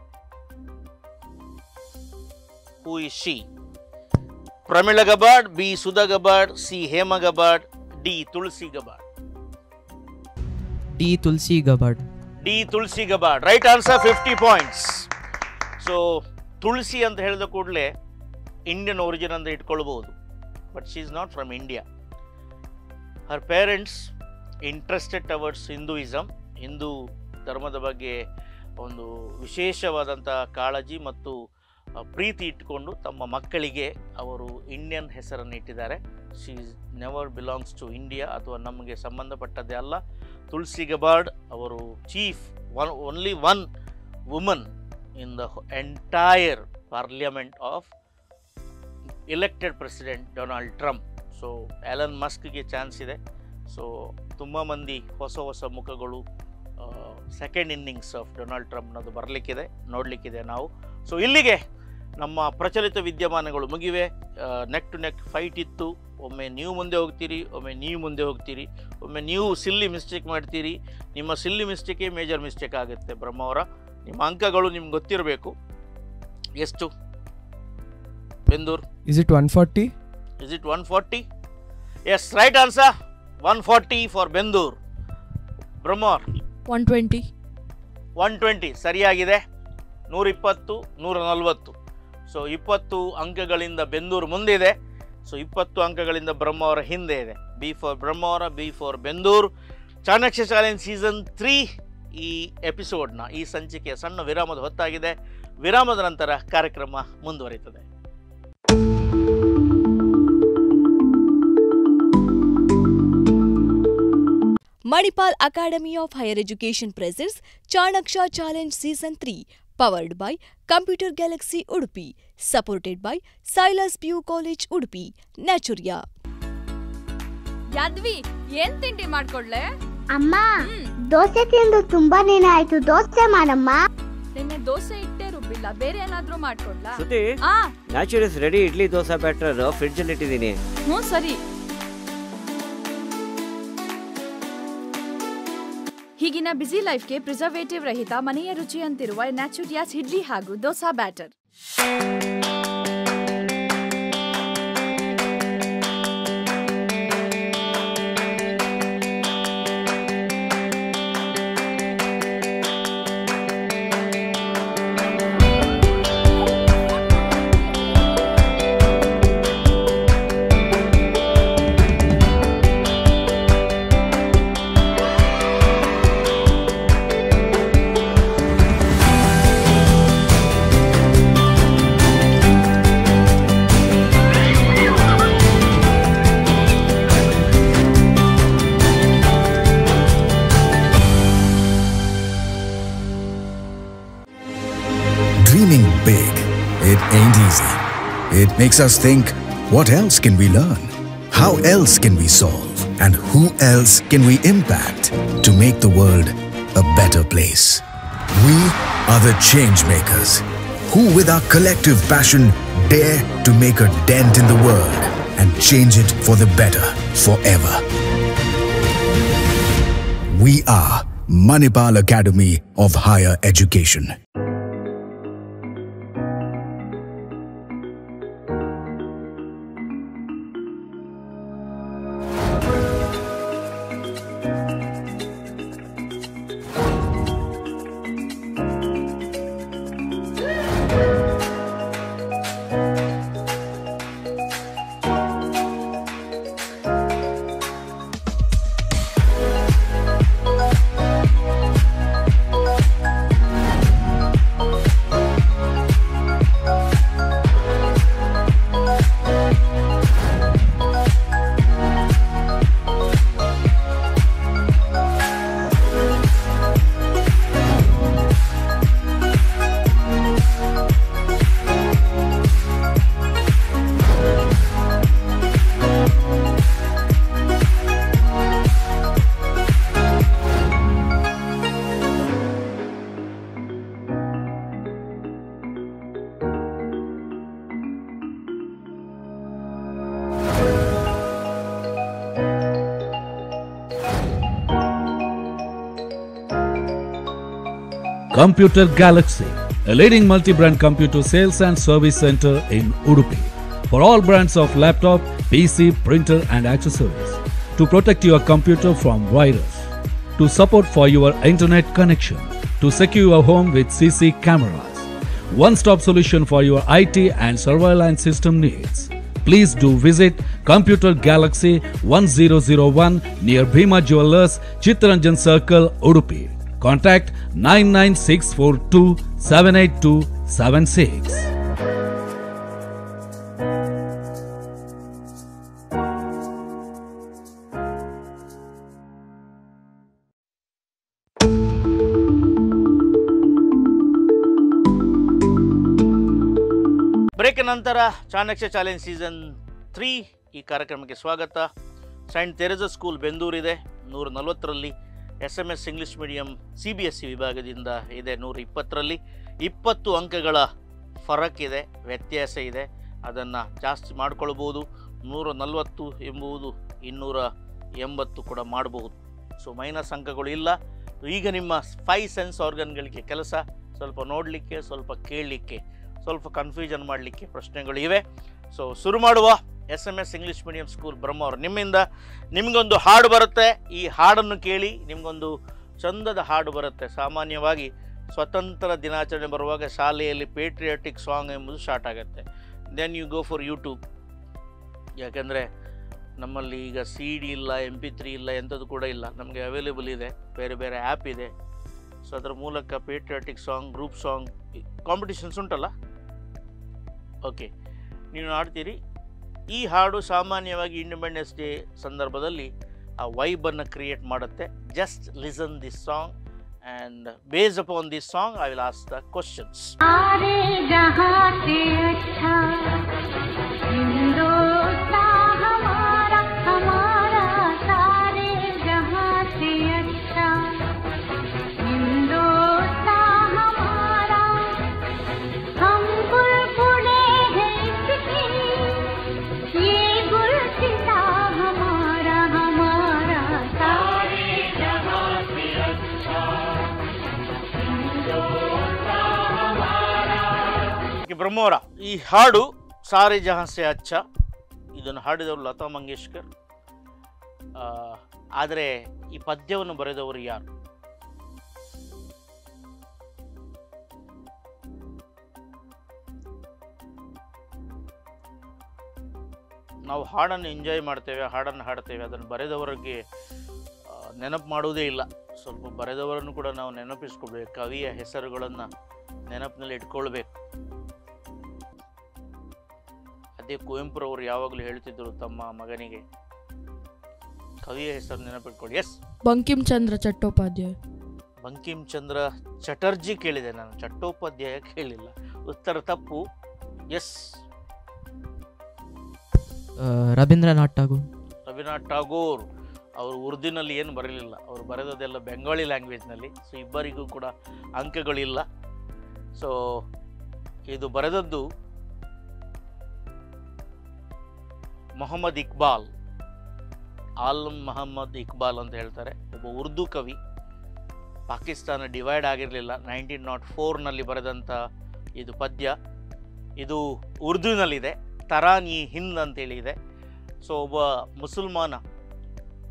Who is she? Pramila Gabbard, B Sudha Gabbard, C Hema Gabbard, D Tulsi Gabbard. D. Tulsi Gabbard. D Tulsi Gabbard. Right answer, 50 points. So Tulsi ಅಂತ ಹೇಳಿದ ಕೂಡಲೇ Indian origin ಅಂತ ಇಟ್ಕೊಳ್ಬೋದು, but she is not from India. Her parents interested towards Hinduism, Hindu ಧರ್ಮದ ಬಗ್ಗೆ ಒಂದು ವಿಶೇಷವಾದಂಥ ಕಾಳಜಿ ಮತ್ತು ಪ್ರೀತಿ ಇಟ್ಟುಕೊಂಡು ತಮ್ಮ ಮಕ್ಕಳಿಗೆ ಅವರು ಇಂಡಿಯನ್ ಹೆಸರನ್ನು ಇಟ್ಟಿದ್ದಾರೆ. She is never belongs to India, ಅಥವಾ ನಮಗೆ ಸಂಬಂಧಪಟ್ಟದ್ದೇ ಅಲ್ಲ. ತುಳಸಿ ಗಬಾರ್ಡ್ ಅವರು chief, only one woman in the entire parliament of elected president Donald Trump. So Elon Muskಗೆ ಚಾನ್ಸ್ ಇದೆ. ಸೊ ತುಂಬ ಮಂದಿ ಹೊಸ ಮುಖಗಳು ಸೆಕೆಂಡ್ ಇನ್ನಿಂಗ್ಸ್ ಆಫ್ ಡೊನಾಲ್ಡ್ ಟ್ರಂಪ್ನದು ಬರಲಿಕ್ಕಿದೆ, ನೋಡಲಿಕ್ಕಿದೆ ನಾವು. ಸೊ ಇಲ್ಲಿಗೆ ನಮ್ಮ ಪ್ರಚಲಿತ ವಿದ್ಯಮಾನಗಳು ಮುಗಿವೆ. ನೆಕ್ ಟು ನೆಕ್ ಫೈಟ್ ಇತ್ತು. ಒಮ್ಮೆ ನೀವು ಮುಂದೆ ಹೋಗ್ತೀರಿ, ಒಮ್ಮೆ ನೀವು ಮುಂದೆ ಹೋಗ್ತೀರಿ, ಒಮ್ಮೆ ನೀವು ಸಿಲ್ಲಿ ಮಿಸ್ಟೇಕ್ ಮಾಡ್ತೀರಿ. ನಿಮ್ಮ ಸಿಲ್ಲಿ ಮಿಸ್ಟೇಕೇ ಮೇಜರ್ ಮಿಸ್ಟೇಕ್ ಆಗುತ್ತೆ. ಬ್ರಹ್ಮವರ, ನಿಮ್ಮ ಅಂಕಗಳು ನಿಮ್ಗೆ ಗೊತ್ತಿರಬೇಕು. ಎಷ್ಟು Bendur? Is it 140? Is it 140? Yes, right answer. 140 for Bendur. ಬ್ರಹ್ಮವರ್ 120. 120 ಸರಿಯಾಗಿದೆ. 120, 140. ಸೊ 20 ಅಂಕಗಳಿಂದ ಬೆಂದೂರ್ ಮುಂದಿದೆ. ಸೊ 20 ಅಂಕಗಳಿಂದ ಬ್ರಹ್ಮವರ ಹಿಂದೆ ಇದೆ. B for Brahmavar, B for Bendur. Chanakya challenge season 3 ಈ ಎಪಿಸೋಡ್ನ, ಈ ಸಂಚಿಕೆಯ ಸಣ್ಣ ವಿರಾಮದ ಹೊತ್ತಾಗಿದೆ. ವಿರಾಮದ ನಂತರ ಕಾರ್ಯಕ್ರಮ ಮುಂದುವರಿಯುತ್ತದೆ. Manipal Academy of Higher Education presents Chanakya Challenge Season 3, Powered by Computer Galaxy Udupi. Supported by Silas PU College Udupi. Naturia. Yadvi ಏನ್ ತಿಂಡಿ ಮಾಡ್ಕೊಡ್ಲೆ? ಅಮ್ಮ ದೋಸೆ ತಿಂದು ತುಂಬಾ ದಿನ ಆಯ್ತು, ದೋಸೆ ಮಾಡಮ್ಮ. ನಿನ್ನೆ ದೋಸೆ ಇಟ್ಟೇ ರುಬ್ಬಿಲ್ಲ, ಬೇರೆ ಏನಾದ್ರೂ ಮಾಡ್ಕೊಡ್ಲಾ? Shruti, Naturals ready idli dosa batter fridge ಅಲ್ಲಿ ಇಟ್ಟಿದ್ದೀನಿ. ಸರಿ. ಹೀಗಿನ ಬ್ಯುಸಿ ಲೈಫ್ಗೆ ಪ್ರಿಸರ್ವೇಟಿವ್ ರಹಿತ ಮನೆಯ ರುಚಿ ಅಂತಿರುವ ನ್ಯಾಚುರಿಯಾಸ್ ಇಡ್ಲಿ ಹಾಗೂ dosa batter. Dreaming big, it ain't easy. It makes us think, what else can we learn? How else can we solve? And who else can we impact to make the world a better place? We are the change makers, who with our collective passion dare to make a dent in the world and change it for the better forever. We are Manipal Academy of Higher Education. Computer Galaxy, a leading multi-brand computer sales and service center in Udupi. For all brands of laptop, PC, printer and accessories. To protect your computer from virus. To support for your internet connection. To secure your home with CC cameras. One-stop solution for your IT and surveillance system needs. Please do visit Computer Galaxy 1001 near Bhima Jewellers, Chittaranjan Circle, Udupi. Contact 99642 78276. Break ನಂತರ Chanakya challenge season 3 ಈ ಕಾರ್ಯಕ್ರಮಕ್ಕೆ ಸ್ವಾಗತ. Saint Teresa school ಬೆಂದೂರಿದೆ, 140ರಲ್ಲಿ. SMS English medium CBSE ವಿಭಾಗದಿಂದ ಇದೆ 120ರಲ್ಲಿ. 20 ಅಂಕಗಳ ಫರಕ್ ಇದೆ, ವ್ಯತ್ಯಾಸ ಇದೆ. ಅದನ್ನು ಜಾಸ್ತಿ ಮಾಡ್ಕೊಳ್ಬೋದು. 140 ಎಂಬುದು 280 ಕೂಡ ಮಾಡಬಹುದು. ಸೊ ಮೈನಸ್ ಅಂಕಗಳು ಇಲ್ಲ. ಈಗ ನಿಮ್ಮ 5 ಸೆನ್ಸ್ ಆರ್ಗನ್ಗಳಿಗೆ ಕೆಲಸ. ಸ್ವಲ್ಪ ನೋಡಲಿಕ್ಕೆ, ಸ್ವಲ್ಪ ಕೇಳಲಿಕ್ಕೆ, ಸ್ವಲ್ಪ ಕನ್ಫ್ಯೂಷನ್ ಮಾಡಲಿಕ್ಕೆ ಪ್ರಶ್ನೆಗಳು ಇವೆ. ಸೊ ಶುರು ಮಾಡುವ. SMS ಇಂಗ್ಲೀಷ್ ಮೀಡಿಯಂ ಸ್ಕೂಲ್ ಬ್ರಹ್ಮ ಅವರು ನಿಮ್ಮಿಂದ ನಿಮಗೊಂದು ಹಾಡು ಬರುತ್ತೆ. ಈ ಹಾಡನ್ನು ಕೇಳಿ ನಿಮಗೊಂದು ಚಂದದ ಹಾಡು ಬರುತ್ತೆ. ಸಾಮಾನ್ಯವಾಗಿ ಸ್ವತಂತ್ರ ದಿನಾಚರಣೆ ಬರುವಾಗ ಶಾಲೆಯಲ್ಲಿ ಪೇಟ್ರಿಯಾಟಿಕ್ ಸಾಂಗ್ ಎಂಬುದು ಸ್ಟಾರ್ಟ್ ಆಗುತ್ತೆ. Then you go for YouTube. ಯಾಕೆಂದರೆ ನಮ್ಮಲ್ಲಿ ಈಗ CD ಇಲ್ಲ, MP3 ಇಲ್ಲ, ಎಂಥದ್ದು ಕೂಡ ಇಲ್ಲ. ನಮಗೆ ಅವೈಲೇಬಲ್ ಇದೆ, ಬೇರೆ ಬೇರೆ ಆ್ಯಪ್ ಇದೆ. ಸೊ ಅದರ ಮೂಲಕ patriotic song, group song competitions ಉಂಟಲ್ಲ, ಓಕೆ, ನೀವು ಆಡ್ತೀರಿ. ಈ ಹಾಡು ಸಾಮಾನ್ಯವಾಗಿ ಇಂಡಿಪೆಂಡೆನ್ಸ್ ಡೇ ಸಂದರ್ಭದಲ್ಲಿ ಆ ವೈಬನ್ನು ಕ್ರಿಯೇಟ್ ಮಾಡುತ್ತೆ. Just listen this song and based upon this song I will ask the questions. सारे जहां से अच्छा हिंदुस्तान हमारा हमारा, सारे जहां से अच्छा हिंदुस्तान हमारा, हम बुलबुले हैं इसकी, ये गुलसिता हमारा हमारा, सारे जहां से अच्छा ಬ್ರಹ್ಮವರ ಈ ಹಾಡು ಸಾರೆ ಜಹಾನ್ ಸೆ ಅಚ್ಚ, ಇದನ್ನು ಹಾಡಿದವರು ಲತಾ ಮಂಗೇಶ್ಕರ್. ಆದರೆ ಈ ಪದ್ಯವನ್ನು ಬರೆದವರು ಯಾರು? ನಾವು ಹಾಡನ್ನು ಎಂಜಾಯ್ ಮಾಡ್ತೇವೆ, ಹಾಡನ್ನು ಹಾಡ್ತೇವೆ, ಅದನ್ನು ಬರೆದವರಿಗೆ ನೆನಪು ಮಾಡುವುದೇ ಇಲ್ಲ. ಸ್ವಲ್ಪ ಬರೆದವರನ್ನು ಕೂಡ ನಾವು ನೆನಪಿಸ್ಕೊಳ್ಬೇಕು, ಕವಿಯ ಹೆಸರುಗಳನ್ನು ನೆನಪಿನಲ್ಲಿ ಇಟ್ಕೊಳ್ಬೇಕು. ಅದೇ ಕುವೆಂಪುರವರು ಯಾವಾಗಲೂ ಹೇಳ್ತಿದ್ರು ತಮ್ಮ ಮಗನಿಗೆ, ಕವಿಯ ಹೆಸರು ನೆನಪಿಟ್ಕೊಳ್ಳಿ. ಎಸ್, ಬಂಕಿಂ ಚಂದ್ರ ಚಟ್ಟೋಪಾಧ್ಯಾಯ. ಬಂಕಿಂ ಚಂದ್ರ ಚಟರ್ಜಿ ಕೇಳಿದೆ ನಾನು, ಚಟ್ಟೋಪಾಧ್ಯಾಯ ಕೇಳಿಲ್ಲ. ಉತ್ತರ ತಪ್ಪು. ಎಸ್, ರವೀಂದ್ರನಾಥ್ ಟಾಗೋರ್. ರವೀಂದ್ರನಾಥ್ ಟಾಗೋರ್ ಅವರು ಉರ್ದುನಲ್ಲಿ ಏನು ಬರಲಿಲ್ಲ, ಅವರು ಬರೆದದೆಲ್ಲ ಬೆಂಗಾಳಿ ಲ್ಯಾಂಗ್ವೇಜ್ನಲ್ಲಿ. ಸೊ ಇಬ್ಬರಿಗೂ ಕೂಡ ಅಂಕಗಳಿಲ್ಲ. ಸೊ ಇದು ಬರೆದದ್ದು ಮೊಹಮ್ಮದ್ ಇಕ್ಬಾಲ್, ಆಲಂ ಮೊಹಮ್ಮದ್ ಇಕ್ಬಾಲ್ ಅಂತ ಹೇಳ್ತಾರೆ, ಒಬ್ಬ ಉರ್ದು ಕವಿ. ಪಾಕಿಸ್ತಾನ ಡಿವೈಡ್ ಆಗಿರಲಿಲ್ಲ, 1904ನಲ್ಲಿ ಬರೆದಂಥ ಇದು ಪದ್ಯ. ಇದು ಉರ್ದುನಲ್ಲಿದೆ, ತರಾನಿ ಹಿಂದ್ ಅಂತೇಳಿ ಇದೆ. ಸೊ ಒಬ್ಬ ಮುಸಲ್ಮಾನ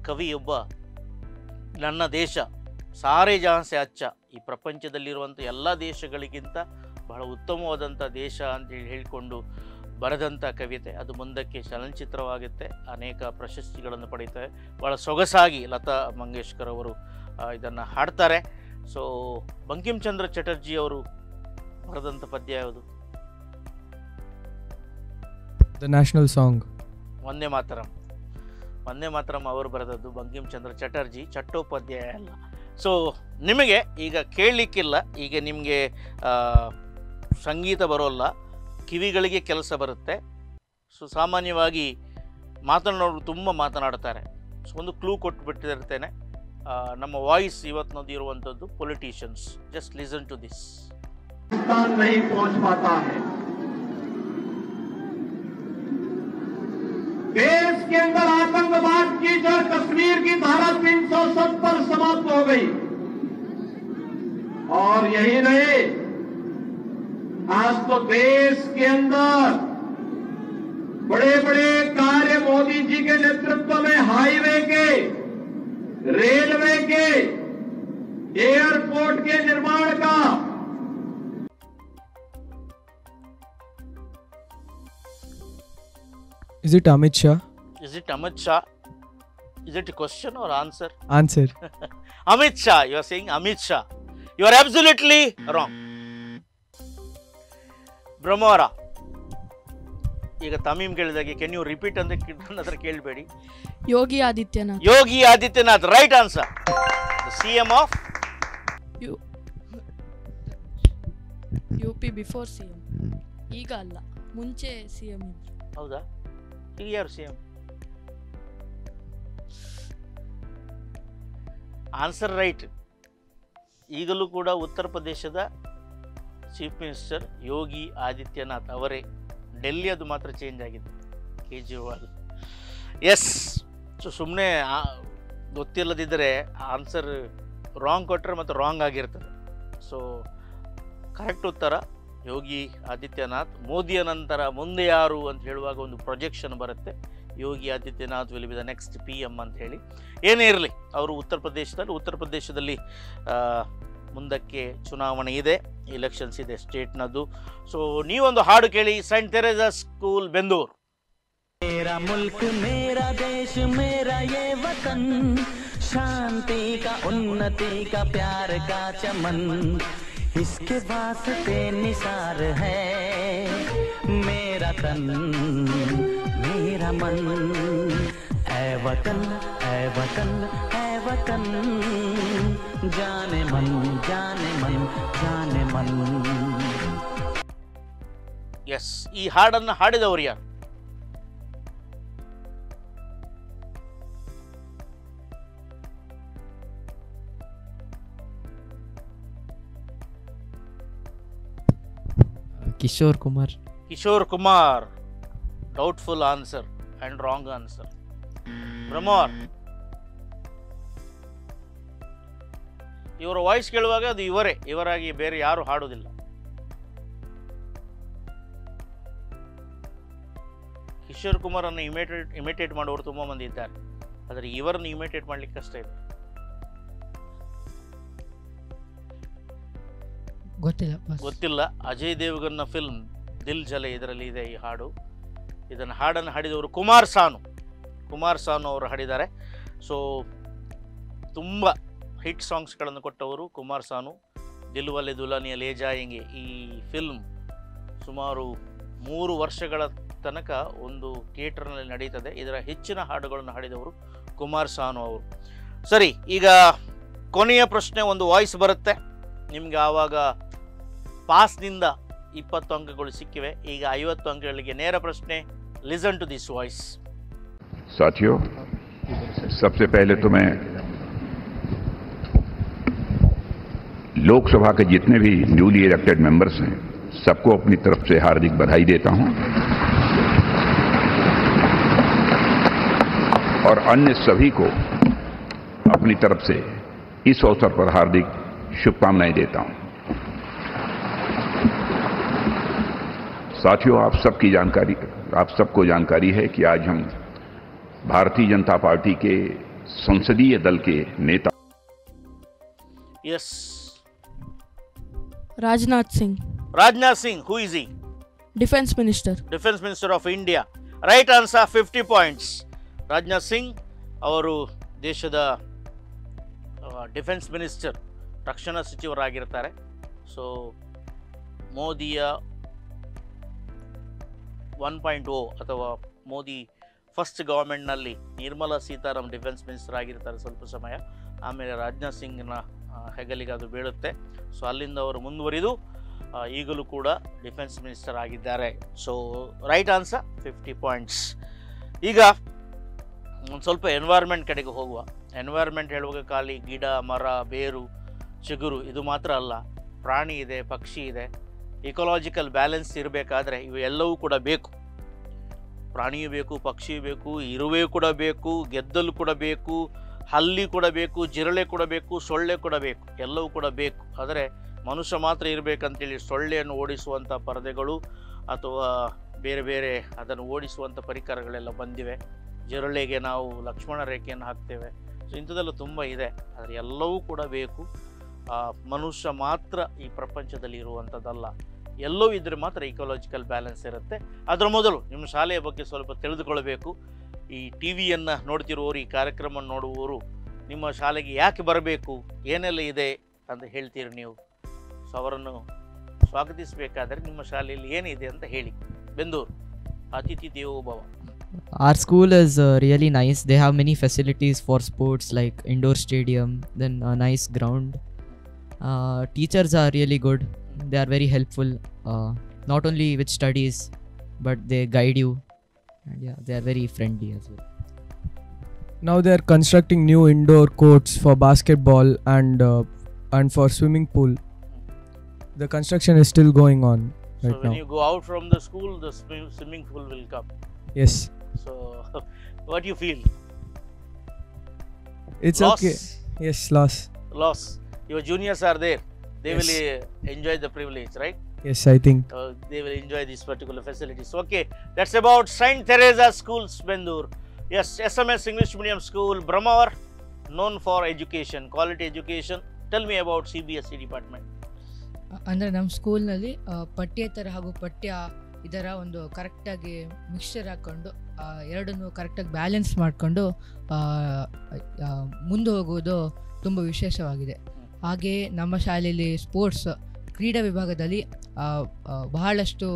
ಕವಿ, ಒಬ್ಬ ನನ್ನ ದೇಶ ಸಾರೆ ಜಹಾನ್ ಸೆ ಅಚ್ಚ, ಈ ಪ್ರಪಂಚದಲ್ಲಿರುವಂಥ ಎಲ್ಲ ದೇಶಗಳಿಗಿಂತ ಬಹಳ ಉತ್ತಮವಾದಂಥ ದೇಶ ಅಂತೇಳಿ ಹೇಳಿಕೊಂಡು ಬರೆದಂಥ ಕವಿತೆ. ಅದು ಮುಂದಕ್ಕೆ ಚಲನಚಿತ್ರವಾಗುತ್ತೆ, ಅನೇಕ ಪ್ರಶಸ್ತಿಗಳನ್ನು ಪಡೀತವೆ. ಭಾಳ ಸೊಗಸಾಗಿ ಲತಾ ಮಂಗೇಶ್ಕರ್ ಅವರು ಇದನ್ನು ಹಾಡ್ತಾರೆ. ಸೊ ಬಂಕಿಂ ಚಂದ್ರ ಚಟರ್ಜಿ ಅವರು ಬರೆದಂಥ ಪದ್ಯ ಯಾವುದು? The national song, Vande Mataram. Vande Mataram ಅವರು ಬರೆದದ್ದು ಬಂಕಿಂ ಚಂದ್ರ ಚಟರ್ಜಿ, ಚಟ್ಟೋಪಾಧ್ಯಾಯ ಅಲ್ಲ. ಸೊ ನಿಮಗೆ ಈಗ ಕೇಳಲಿಕ್ಕಿಲ್ಲ, ಈಗ ನಿಮಗೆ ಸಂಗೀತ ಬರೋಲ್ಲ, ಕಿವಿಗಳಿಗೆ ಕೆಲಸ ಬರುತ್ತೆ. ಸೊ ಸಾಮಾನ್ಯವಾಗಿ ಮಾತನಾಡೋರು ತುಂಬ ಮಾತನಾಡ್ತಾರೆ. ಸೊ ಒಂದು ಕ್ಲೂ ಕೊಟ್ಟುಬಿಟ್ಟಿರ್ತೇನೆ. ನಮ್ಮ ವಾಯ್ಸ್ ಇವತ್ತಿನದು ಇರುವಂಥದ್ದು politicians. Just listen to this. नहीं पहुंच पाता है, देश के अंदर आतंकवाद की जड़ कश्मीर की धारा 370 समाप्त हो गई। और यही नहीं, आज तो देश के अंदर बड़े बड़े कार्य मोदी जी के नेतृत्व में हाईवे के, रेलवे के, एयरपोर्ट के निर्माण का, Is it Amit Shah? Is it Amit Shah? Is it a question or answer? Answer. Amit Shah. You are saying Amit Shah. You are absolutely wrong. Brahmavar, ಈಗ ತಮೀಮ್ ಕೇಳಿದಾಗೆ ಕ್ಯಾನ್ ಯು ರಿಪೀಟ್ ಅಂತ ನನ್ನ ಹತ್ರ ಕೇಳಬೇಡಿ. Yogi Adityanath. Yogi Adityanath, right answer. CM of UP before CM. ಈಗ ಅಲ್ಲ, ಮುಂಚೆ CM ಇದ್ರು. ಹೌದಾ? ಈಗ ಯಾರು CM? Answer right. ಈಗಲೂ ಕೂಡ ಉತ್ತರ ಪ್ರದೇಶದ ಚೀಫ್ ಮಿನಿಸ್ಟರ್ ಯೋಗಿ ಆದಿತ್ಯನಾಥ್ ಅವರೇ. ಡೆಲ್ಲಿ ಅದು ಮಾತ್ರ ಚೇಂಜ್ ಆಗಿದೆ, ಕೇಜ್ರಿವಾಲ್. ಎಸ್. ಸೊ ಸುಮ್ಮನೆ ಗೊತ್ತಿಲ್ಲದಿದ್ದರೆ ಆನ್ಸರ್ ರಾಂಗ್ ಕೊಟ್ಟರೆ ಮತ್ತು ರಾಂಗ್ ಆಗಿರ್ತದೆ. ಸೊ ಕರೆಕ್ಟ್ ಉತ್ತರ ಯೋಗಿ ಆದಿತ್ಯನಾಥ್. ಮೋದಿಯ ನಂತರ ಮುಂದೆ ಯಾರು ಅಂತ ಹೇಳುವಾಗ ಒಂದು ಪ್ರೊಜೆಕ್ಷನ್ ಬರುತ್ತೆ, Yogi Adityanath will be the next PM ಅಂತ ಹೇಳಿ. ಏನೇ ಇರಲಿ, ಅವರು ಉತ್ತರ ಪ್ರದೇಶದಲ್ಲಿ ಮುಂದಕ್ಕೆ ಚುನಾವಣೆ ಇದೆ, ಎಲೆಕ್ಷನ್ಸ್ ಇದೆ ಸ್ಟೇಟ್ನದ್ದು. ಸೊ ನೀವೊಂದು ಹಾಡು ಕೇಳಿ, ಸೈಂಟ್ ತೆರೇಸಾ ಸ್ಕೂಲ್ ಬೆಂದೂರ್. मेरा मुल्क मेरा देश मेरा ये वतन, शांति का उन्नति का प्यार का चमन, इसके वास्ते निसार है मेरा तन मेरा मन, ऐ वतन ऐ वतन ऐ वतन जाने मन जाने मन जाने मन. ಎಸ್, ಈ ಹಾಡನ್ನು ಹಾಡಿದವರು ಯಾರು? Kishore Kumar. Kishore Kumar. Doubtful answer and wrong answer. Brahmavar, ಇವರ ವಾಯ್ಸ್ ಕೇಳುವಾಗ ಅದು ಇವರಾಗಿ ಬೇರೆ ಯಾರು ಹಾಡುವುದಿಲ್ಲ. ಕಿಶೋರ್ ಕುಮಾರ್ ಅನ್ನು ಇಮಿಟೇಟ್ ಮಾಡುವವರು ತುಂಬಾ ಮಂದಿ ಇದ್ದಾರೆ, ಆದರೆ ಇವರನ್ನು ಇಮಿಟೇಟ್ ಮಾಡ್ಲಿಕ್ಕೆ ಕಷ್ಟ ಇದೆ. ಗೊತ್ತಿಲ್ಲ. ಅಜಯ್ ದೇವಗನ್ನ ಫಿಲ್ಮ್ ದಿಲ್ ಜಲೆ ಇದರಲ್ಲಿ ಇದೆ ಈ ಹಾಡು. ಹಾಡನ್ನು ಹಾಡಿದವರು ಕುಮಾರ್ ಸಾನು ಅವರು ಹಾಡಿದ್ದಾರೆ. ಸೊ ತುಂಬ ಹಿಟ್ ಸಾಂಗ್ಸ್ಗಳನ್ನು ಕೊಟ್ಟವರು ಕುಮಾರ್ ಸಾನು. ದಿಲ್ ವಾಲೆ ದುಲ್ಹನಿಯಾ ಲೇ ಜಾಯೆಂಗೆ ಈ ಫಿಲ್ಮ್ ಸುಮಾರು 3 ವರ್ಷಗಳ ತನಕ ಒಂದು ಥಿಯೇಟರ್ನಲ್ಲಿ ನಡೀತದೆ. ಇದರ ಹೆಚ್ಚಿನ ಹಾಡುಗಳನ್ನು ಹಾಡಿದವರು ಕುಮಾರ್ ಸಾನು ಅವರು. ಸರಿ, ಈಗ ಕೊನೆಯ ಪ್ರಶ್ನೆ, ಒಂದು ವಾಯ್ಸ್ ಬರುತ್ತೆ ನಿಮ್ಗೆ. ಆವಾಗ ಪಾಸ್ನಿಂದ 20 ಅಂಕಗಳು ಸಿಕ್ಕಿವೆ. ಈಗ 50 ಅಂಕಗಳಿಗೆ ನೇರ ಪ್ರಶ್ನೆ. Listen to this voice. साथियों, सबसे पहले तो मैं लोकसभा के जितने भी न्यूली इलेक्टेड मेंबर्स हैं सबको अपनी तरफ से हार्दिक बधाई देता हूं और अन्य सभी को अपनी तरफ से इस अवसर पर हार्दिक शुभकामनाएं देता हूं. साथियों, आप सबको जानकारी है कि आज हम भारतीय जनता पार्टी के संसदीय दल के नेता yes Rajnath Singh. Who is he? Defense Minister of India. Right answer, 50 points. Rajnath Singh ಅವರು ದೇಶದ ಡಿಫೆನ್ಸ್ ಮಿನಿಸ್ಟರ್, ರಕ್ಷಣಾ ಸಚಿವರಾಗಿರ್ತಾರೆ. ಸೊ ಮೋದಿಯ 1.0 ಅಥವಾ ಮೋದಿ ಫಸ್ಟ್ ಗವರ್ಮೆಂಟ್ನಲ್ಲಿ ನಿರ್ಮಲಾ ಸೀತಾರಾಮನ್ ಡಿಫೆನ್ಸ್ ಮಿನಿಸ್ಟರ್ ಆಗಿರ್ತಾರೆ ಸ್ವಲ್ಪ ಸಮಯ. ಆಮೇಲೆ ರಾಜನಾಥ್ ಸಿಂಗ್ನ ಹೆಗಲಿಗೆ ಅದು ಬೀಳುತ್ತೆ. ಸೊ ಅಲ್ಲಿಂದ ಅವರು ಮುಂದುವರಿದು ಈಗಲೂ ಕೂಡ ಡಿಫೆನ್ಸ್ ಮಿನಿಸ್ಟರ್ ಆಗಿದ್ದಾರೆ. So right answer, 50 points. ಈಗ ಒಂದು ಸ್ವಲ್ಪ ಎನ್ವೈರ್ಮೆಂಟ್ ಕಡೆಗೆ ಹೋಗುವ. ಎನ್ವೈರ್ಮೆಂಟ್ ಹೇಳುವಾಗ ಖಾಲಿ ಗಿಡ, ಮರ, ಬೇರು, ಚಿಗುರು ಇದು ಮಾತ್ರ ಅಲ್ಲ. ಪ್ರಾಣಿ ಇದೆ, ಪಕ್ಷಿ ಇದೆ. ಇಕೋಲಾಜಿಕಲ್ ಬ್ಯಾಲೆನ್ಸ್ ಇರಬೇಕಾದ್ರೆ ಇವು ಎಲ್ಲವೂ ಕೂಡ ಬೇಕು. ಪ್ರಾಣಿಯೂ ಬೇಕು, ಪಕ್ಷಿಯೂ ಬೇಕು, ಇರುವೆ ಕೂಡ ಬೇಕು, ಗೆದ್ದಲು ಕೂಡ ಬೇಕು, ಹಲ್ಲಿ ಕೂಡ ಬೇಕು, ಜಿರಳೆ ಕೂಡ ಬೇಕು, ಸೊಳ್ಳೆ ಕೂಡ ಬೇಕು, ಎಲ್ಲವೂ ಕೂಡ ಬೇಕು. ಆದರೆ ಮನುಷ್ಯ ಮಾತ್ರ ಇರಬೇಕಂತೇಳಿ ಸೊಳ್ಳೆಯನ್ನು ಓಡಿಸುವಂಥ ಪರದೆಗಳು ಅಥವಾ ಬೇರೆ ಬೇರೆ ಅದನ್ನು ಓಡಿಸುವಂಥ ಪರಿಕರಗಳೆಲ್ಲ ಬಂದಿವೆ. ಜಿರಳೆಗೆ ನಾವು ಲಕ್ಷ್ಮಣ ರೇಖೆಯನ್ನು ಹಾಕ್ತೇವೆ. ಸೊ ಇಂಥದ್ದೆಲ್ಲ ತುಂಬ ಇದೆ, ಆದರೆ ಎಲ್ಲವೂ ಕೂಡ ಬೇಕು. ಮನುಷ್ಯ ಮಾತ್ರ ಈ ಪ್ರಪಂಚದಲ್ಲಿ ಇರುವಂಥದ್ದಲ್ಲ. ಎಲ್ಲವೂ ಇದ್ದರೆ ಮಾತ್ರ ಇಕೋಲಾಜಿಕಲ್ ಬ್ಯಾಲೆನ್ಸ್ ಇರುತ್ತೆ. ಅದರ ಮೊದಲು ನಿಮ್ಮ ಶಾಲೆಯ ಬಗ್ಗೆ ಸ್ವಲ್ಪ ತಿಳಿದುಕೊಳ್ಳಬೇಕು. ಈ ಟಿ ವಿಯನ್ನು ನೋಡ್ತಿರುವವರು, ಈ ಕಾರ್ಯಕ್ರಮ ನೋಡುವವರು ನಿಮ್ಮ ಶಾಲೆಗೆ ಯಾಕೆ ಬರಬೇಕು, ಏನೆಲ್ಲ ಇದೆ ಅಂತ ಹೇಳ್ತೀರಿ ನೀವು. ಸೊ ಅವರನ್ನು ಸ್ವಾಗತಿಸಬೇಕಾದರೆ ನಿಮ್ಮ ಶಾಲೆಯಲ್ಲಿ ಏನಿದೆ ಅಂತ ಹೇಳಿ. ಬೆಂದೂರು, ಅತಿಥಿ ದೇವೋ ಭವ. Our school is really nice. They have many facilities for sports like indoor stadium, then a nice ground. Teachers are really good. They are very helpful, not only with studies, but they guide you. And yeah, they are very friendly as well. Now they are constructing new indoor courts for basketball and for swimming pool. The construction is still going on right now. So when you go out from the school, the swimming pool will come. Yes. So what do you feel? It's loss? Okay. Yes, loss. Your juniors are there. They will enjoy the privilege, right? Yes, I think. They will enjoy these particular facilities. Okay, that's about Saint Teresa Schools, Bendur. Yes, SMS English Medium School, Brahmawar, known for education, quality education. Tell me about CBSE department. ಅಂದರೆ ನಮ್ಮ ಸ್ಕೂಲ್ನಲ್ಲಿ ಪಠ್ಯೇತರ ಹಾಗೂ ಪಠ್ಯ ಇದರ ಒಂದು ಕರೆಕ್ಟಾಗಿ mixture ಹಾಕ್ಕೊಂಡು ಎರಡನ್ನು ಕರೆಕ್ಟಾಗಿ ಬ್ಯಾಲೆನ್ಸ್ ಮಾಡಿಕೊಂಡು ಮುಂದೆ ಹೋಗುವುದು ತುಂಬ ವಿಶೇಷವಾಗಿದೆ. ಹಾಗೆಯೇ ನಮ್ಮ ಶಾಲೆಯಲ್ಲಿ ಸ್ಪೋರ್ಟ್ಸ್ ಕ್ರೀಡಾ ವಿಭಾಗದಲ್ಲಿ ಬಹಳಷ್ಟು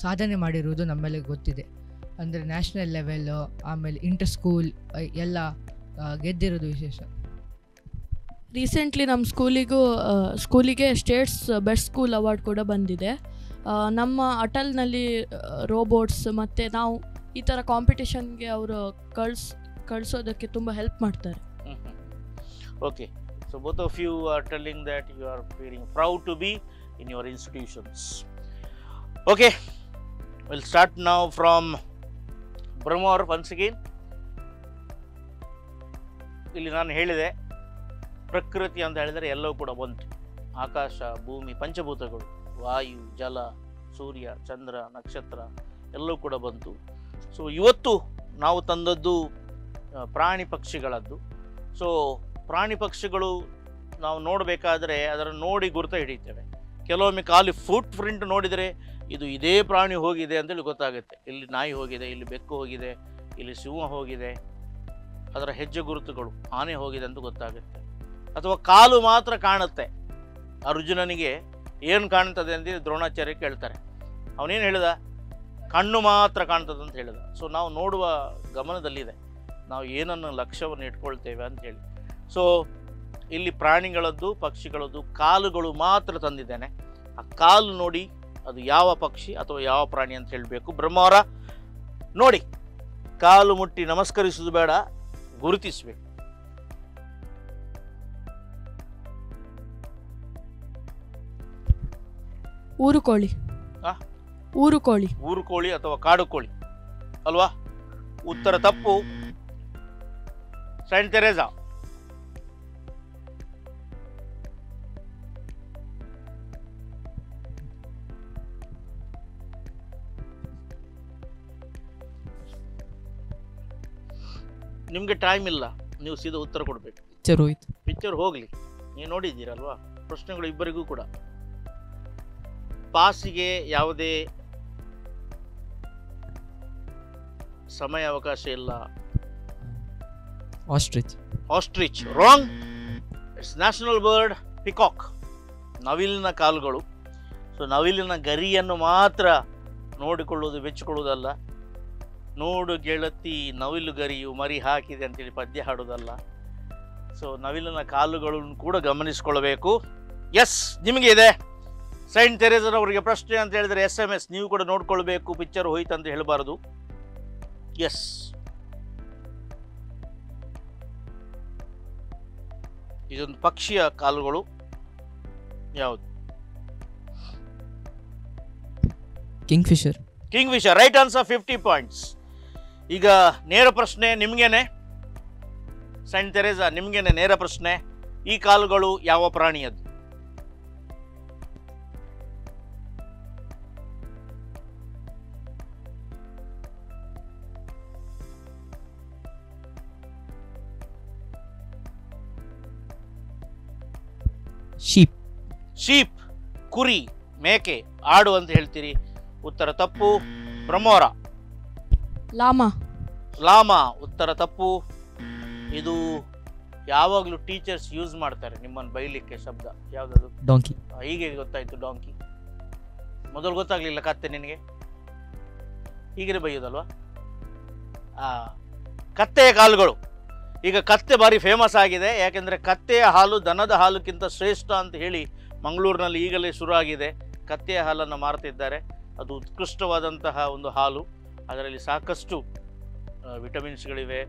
ಸಾಧನೆ ಮಾಡಿರುವುದು ನಮ್ಮೆಲ್ಲ ಗೊತ್ತಿದೆ. ಅಂದರೆ ನ್ಯಾಷನಲ್ ಲೆವೆಲ್ಲು, ಆಮೇಲೆ ಇಂಟರ್ ಸ್ಕೂಲ್ ಎಲ್ಲ ಗೆದ್ದಿರೋದು ವಿಶೇಷ. ರೀಸೆಂಟ್ಲಿ ನಮ್ಮ ಸ್ಕೂಲಿಗೆ ಸ್ಟೇಟ್ಸ್ ಬೆಸ್ಟ್ ಸ್ಕೂಲ್ ಅವಾರ್ಡ್ ಕೂಡ ಬಂದಿದೆ. ನಮ್ಮ ಅಟಲ್ನಲ್ಲಿ ರೋಬೋಟ್ಸ್ ಮತ್ತು ನಾವು ಈ ಥರ ಕಾಂಪಿಟೇಷನ್ಗೆ ಅವರು ಕಳಿಸೋದಕ್ಕೆ ತುಂಬ ಹೆಲ್ಪ್ ಮಾಡ್ತಾರೆ. Okay, so both of you are telling that you are feeling proud to be in your institutions. Okay, we'll start now from Brahmor once again. ಇಲ್ಲಿ ನಾನು ಹೇಳಿದೆ ಪ್ರಕೃತಿ ಅಂತ ಹೇಳಿದರೆ ಎಲ್ಲವೂ ಕೂಡ ಬಂತು. ಆಕಾಶ, ಭೂಮಿ, ಪಂಚಭೂತಗಳು, ವಾಯು, ಜಲ, ಸೂರ್ಯ, ಚಂದ್ರ, ನಕ್ಷತ್ರ ಎಲ್ಲವೂ ಕೂಡ ಬಂತು. ಸೊ ಇವತ್ತು ನಾವು ತಂದದ್ದು ಪ್ರಾಣಿ ಪಕ್ಷಿಗಳದ್ದು. ಸೊ ಪ್ರಾಣಿ ಪಕ್ಷಿಗಳು ನಾವು ನೋಡಬೇಕಾದ್ರೆ ಅದನ್ನು ನೋಡಿ ಗುರುತ ಹಿಡಿತೇವೆ. ಕೆಲವೊಮ್ಮೆ ಖಾಲಿ ಫುಟ್ ಪ್ರಿಂಟ್ ನೋಡಿದರೆ ಇದು ಇದೇ ಪ್ರಾಣಿ ಹೋಗಿದೆ ಅಂತೇಳಿ ಗೊತ್ತಾಗುತ್ತೆ. ಇಲ್ಲಿ ನಾಯಿ ಹೋಗಿದೆ, ಇಲ್ಲಿ ಬೆಕ್ಕು ಹೋಗಿದೆ, ಇಲ್ಲಿ ಸಿಂಹ ಹೋಗಿದೆ, ಅದರ ಹೆಜ್ಜೆ ಗುರುತುಗಳು, ಆನೆ ಹೋಗಿದೆ ಅಂತ ಗೊತ್ತಾಗುತ್ತೆ. ಅಥವಾ ಕಾಲು ಮಾತ್ರ ಕಾಣುತ್ತೆ. ಅರ್ಜುನನಿಗೆ ಏನು ಕಾಣ್ತದೆ ಅಂತ ದ್ರೋಣಾಚಾರ್ಯ ಕೇಳ್ತಾರೆ. ಅವನೇನು ಹೇಳಿದ? ಕಣ್ಣು ಮಾತ್ರ ಕಾಣ್ತದೆ ಅಂತ ಹೇಳಿದ. ಸೊ ನಾವು ನೋಡುವ ಗಮನದಲ್ಲಿದೆ, ನಾವು ಏನನ್ನು ಲಕ್ಷ್ಯವನ್ನು ಇಟ್ಕೊಳ್ತೇವೆ ಅಂಥೇಳಿ. ಸೊ ಇಲ್ಲಿ ಪ್ರಾಣಿಗಳದ್ದು, ಪಕ್ಷಿಗಳದ್ದು ಕಾಲುಗಳು ಮಾತ್ರ ತಂದಿದ್ದೇನೆ. ಆ ಕಾಲು ನೋಡಿ ಅದು ಯಾವ ಪಕ್ಷಿ ಅಥವಾ ಯಾವ ಪ್ರಾಣಿ ಅಂತ ಹೇಳಬೇಕು. ಬ್ರಹ್ಮವರ ನೋಡಿ, ಕಾಲು ಮುಟ್ಟಿ ನಮಸ್ಕರಿಸುವುದು ಬೇಡ, ಗುರುತಿಸಬೇಕು. ಊರುಕೋಳಿ. ಊರುಕೋಳಿ. ಊರುಕೋಳಿ ಅಥವಾ ಕಾಡು ಕೋಳಿ ಅಲ್ವಾ? ಉತ್ತರ ತಪ್ಪು. Saint Teresa. ನಿಮ್ಗೆ ಟೈಮ್ ಇಲ್ಲ, ನೀವು ಸೀದಾ ಉತ್ತರ ಕೊಡ್ಬೇಕು. ಪಿಕ್ಚರ್ ಹೋಗ್ಲಿ, ನೀವು ನೋಡಿದ್ದೀರಲ್ವಾ? ಪ್ರಶ್ನೆಗಳು ಇಬ್ಬರಿಗೂ ಕೂಡ. ಪಾಸಿಗೆ ಯಾವುದೇ ಸಮಯ ಅವಕಾಶ ಇಲ್ಲ. Ostrich wrong. It's national bird peacock. ನವಿಲಿನ ಕಾಲುಗಳು. ಸೊ ನವಿಲಿನ ಗರಿಯನ್ನು ಮಾತ್ರ ನೋಡಿಕೊಳ್ಳುವುದು, ಬೆಚ್ಚಿಕೊಳ್ಳುವುದಲ್ಲ. ನೋಡು ಗೆಳತಿ ನವಿಲು ಗರಿಯು ಮರಿ ಹಾಕಿದೆ ಅಂತೇಳಿ ಪದ್ಯ ಹಾಡೋದಲ್ಲ. ಸೊ ನವಿಲಿನ ಕಾಲುಗಳನ್ನು ಕೂಡ ಗಮನಿಸಿಕೊಳ್ಳಬೇಕು. ಎಸ್, ನಿಮಗೆ ಇದೆ. ಸೈಂಟ್ ತೆರೇಸರವರಿಗೆ ಪ್ರಶ್ನೆ ಅಂತ ಹೇಳಿದರೆ SMS ನೀವು ಕೂಡ ನೋಡ್ಕೊಳ್ಬೇಕು. ಪಿಕ್ಚರ್ ಹೋಯ್ತು ಅಂತ ಹೇಳಬಾರದು. ಎಸ್, ಇದೊಂದು ಪಕ್ಷಿಯ ಕಾಲುಗಳು. ಯಾವುದು? ಕಿಂಗ್ಫಿಶರ್. Right answer. 50 ಪಾಯಿಂಟ್ಸ್. ಈಗ ನೇರ ಪ್ರಶ್ನೆ ನಿಮ್ಗೇನೆ. ಸೈಂಟ್ ತೆರೇಸಾ ನಿಮ್ಗೇನೆ ನೇರ ಪ್ರಶ್ನೆ. ಈ ಕಾಲುಗಳು ಯಾವ ಪ್ರಾಣಿಯದ್ದು? ಶೀಪ್. ಕುರಿ, ಮೇಕೆ, ಆಡು ಅಂತ ಹೇಳ್ತೀರಿ. ಉತ್ತರ ತಪ್ಪು. ಬ್ರಹ್ಮವರ. ಲಾಮಾ. ಉತ್ತರ ತಪ್ಪು. ಇದು ಯಾವಾಗಲೂ ಟೀಚರ್ಸ್ ಯೂಸ್ ಮಾಡ್ತಾರೆ ನಿಮ್ಮನ್ನು ಬೈಲಿಕ್ಕೆ ಶಬ್ದ. ಯಾವ್ದದು? ಡಾಂಕಿ. ಹೀಗೆ ಗೊತ್ತಾಯ್ತು ಡಾಂಕಿ. ಮೊದಲು ಗೊತ್ತಾಗ್ಲಿಲ್ಲ ಕತ್ತೆ ನಿನಗೆ? ಹೀಗೆ ಬೈಯೋದಲ್ವಾ? ಕತ್ತೆಯ ಕಾಲುಗಳು. ಈಗ ಕತ್ತೆ ಭಾರಿ ಫೇಮಸ್ ಆಗಿದೆ. ಯಾಕೆಂದರೆ ಕತ್ತೆಯ ಹಾಲು ದನದ ಹಾಲುಕ್ಕಿಂತ ಶ್ರೇಷ್ಠ ಅಂತ ಹೇಳಿ ಮಂಗಳೂರಿನಲ್ಲಿ ಈಗಲೇ ಶುರು ಆಗಿದೆ. ಕತ್ತೆಯ ಹಾಲನ್ನು ಮಾರ್ತಿದ್ದಾರೆ. ಅದು ಉತ್ಕೃಷ್ಟವಾದಂತಹ ಒಂದು ಹಾಲು. ಅದರಲ್ಲಿ ಸಾಕಷ್ಟು ವಿಟಮಿನ್ಸ್ಗಳಿವೆ,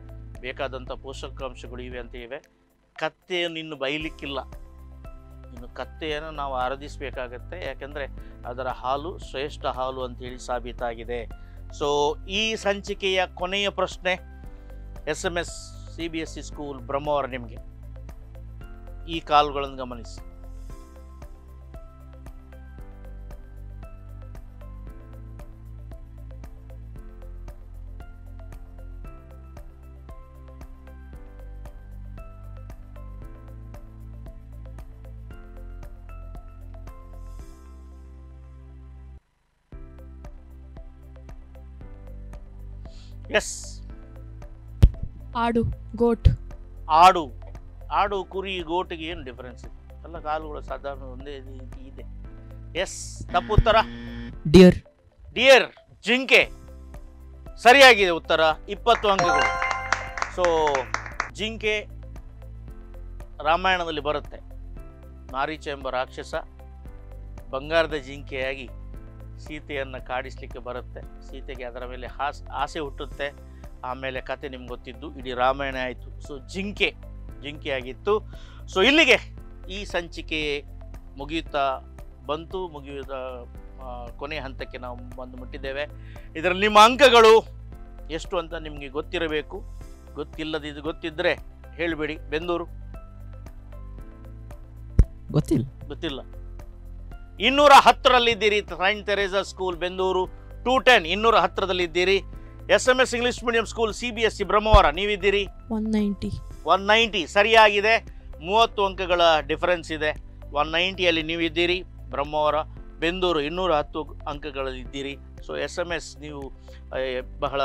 ಬೇಕಾದಂಥ ಪೋಷಕಾಂಶಗಳು ಇವೆ ಅಂತ ಇವೆ. ಕತ್ತೆಯನ್ನು ಇನ್ನು ಬೈಲಿಕ್ಕಿಲ್ಲ. ಇನ್ನು ಕತ್ತೆಯನ್ನು ನಾವು ಆರಾಧಿಸಬೇಕಾಗತ್ತೆ. ಯಾಕೆಂದರೆ ಅದರ ಹಾಲು ಶ್ರೇಷ್ಠ ಹಾಲು ಅಂತೇಳಿ ಸಾಬೀತಾಗಿದೆ. ಸೊ ಈ ಸಂಚಿಕೆಯ ಕೊನೆಯ ಪ್ರಶ್ನೆ SMS CBSE ಸ್ಕೂಲ್ ಬ್ರಹ್ಮವರ ನಿಮಗೆ. ಈ ಕಾಲುಗಳನ್ನು ಗಮನಿಸಿ. ಎಸ್. ಆಡು, ಗೋಟ್. ಆಡು, ಕುರಿ, ಗೋಟಿಗೆ ಏನು ಡಿಫರೆನ್ಸ್ ಇದೆ? ಎಲ್ಲ ಕಾಲುಗಳು ಸಾಧಾರಣ ಒಂದೇ ರೀತಿ ಇದೆ. ಎಸ್, ತಪ್ಪು ಉತ್ತರ. ಡಿಯರ್, ಜಿಂಕೆ. ಸರಿಯಾಗಿದೆ ಉತ್ತರ. 20 ಅಂಕಗಳು. ಸೊ ಜಿಂಕೆ ರಾಮಾಯಣದಲ್ಲಿ ಬರುತ್ತೆ. ಮಾರೀಚ ಎಂಬ ರಾಕ್ಷಸ ಬಂಗಾರದ ಜಿಂಕೆಯಾಗಿ ಸೀತೆಯನ್ನು ಕಾಡಿಸ್ಲಿಕ್ಕೆ ಬರುತ್ತೆ. ಸೀತೆಗೆ ಅದರ ಮೇಲೆ ಆಸೆ ಹುಟ್ಟುತ್ತೆ. ಆಮೇಲೆ ಕತೆ ನಿಮ್ಗೆ ಗೊತ್ತಿದ್ದು ಇಡೀ ರಾಮಾಯಣ ಆಯಿತು. ಸೊ ಜಿಂಕೆ ಆಗಿತ್ತು. ಸೊ ಇಲ್ಲಿಗೆ ಈ ಸಂಚಿಕೆ ಮುಗಿಯುತ್ತಾ ಬಂತು. ಮುಗಿಯುವ ಕೊನೆಯ ಹಂತಕ್ಕೆ ನಾವು ಬಂದು ಮುಟ್ಟಿದ್ದೇವೆ. ಇದರಲ್ಲಿ ನಿಮ್ಮ ಅಂಕಗಳು ಎಷ್ಟು ಅಂತ ನಿಮಗೆ ಗೊತ್ತಿರಬೇಕು. ಗೊತ್ತಿದ್ದರೆ ಹೇಳಿಬಿಡಿ. ಬೆಂದೂರು ಗೊತ್ತಿಲ್ಲ. 210ರಲ್ಲಿದ್ದೀರಿ. ಸೈಂಟ್ ತೆರೇಸಾ ಸ್ಕೂಲ್ ಬೆಂದೂರು 210 210ರಲ್ಲಿದ್ದೀರಿ. SMS English medium school CBSE Brahmavar ನೀವಿದ್ದೀರಿ 190. ಸರಿಯಾಗಿದೆ. 30 ಅಂಕಗಳ ಡಿಫರೆನ್ಸ್ ಇದೆ. 190ಯಲ್ಲಿ ನೀವಿದ್ದೀರಿ ಬ್ರಹ್ಮವರ. ಬೆಂದೂರು 210 ಅಂಕಗಳಲ್ಲಿದ್ದೀರಿ. ಸೊ SMS ನೀವು ಬಹಳ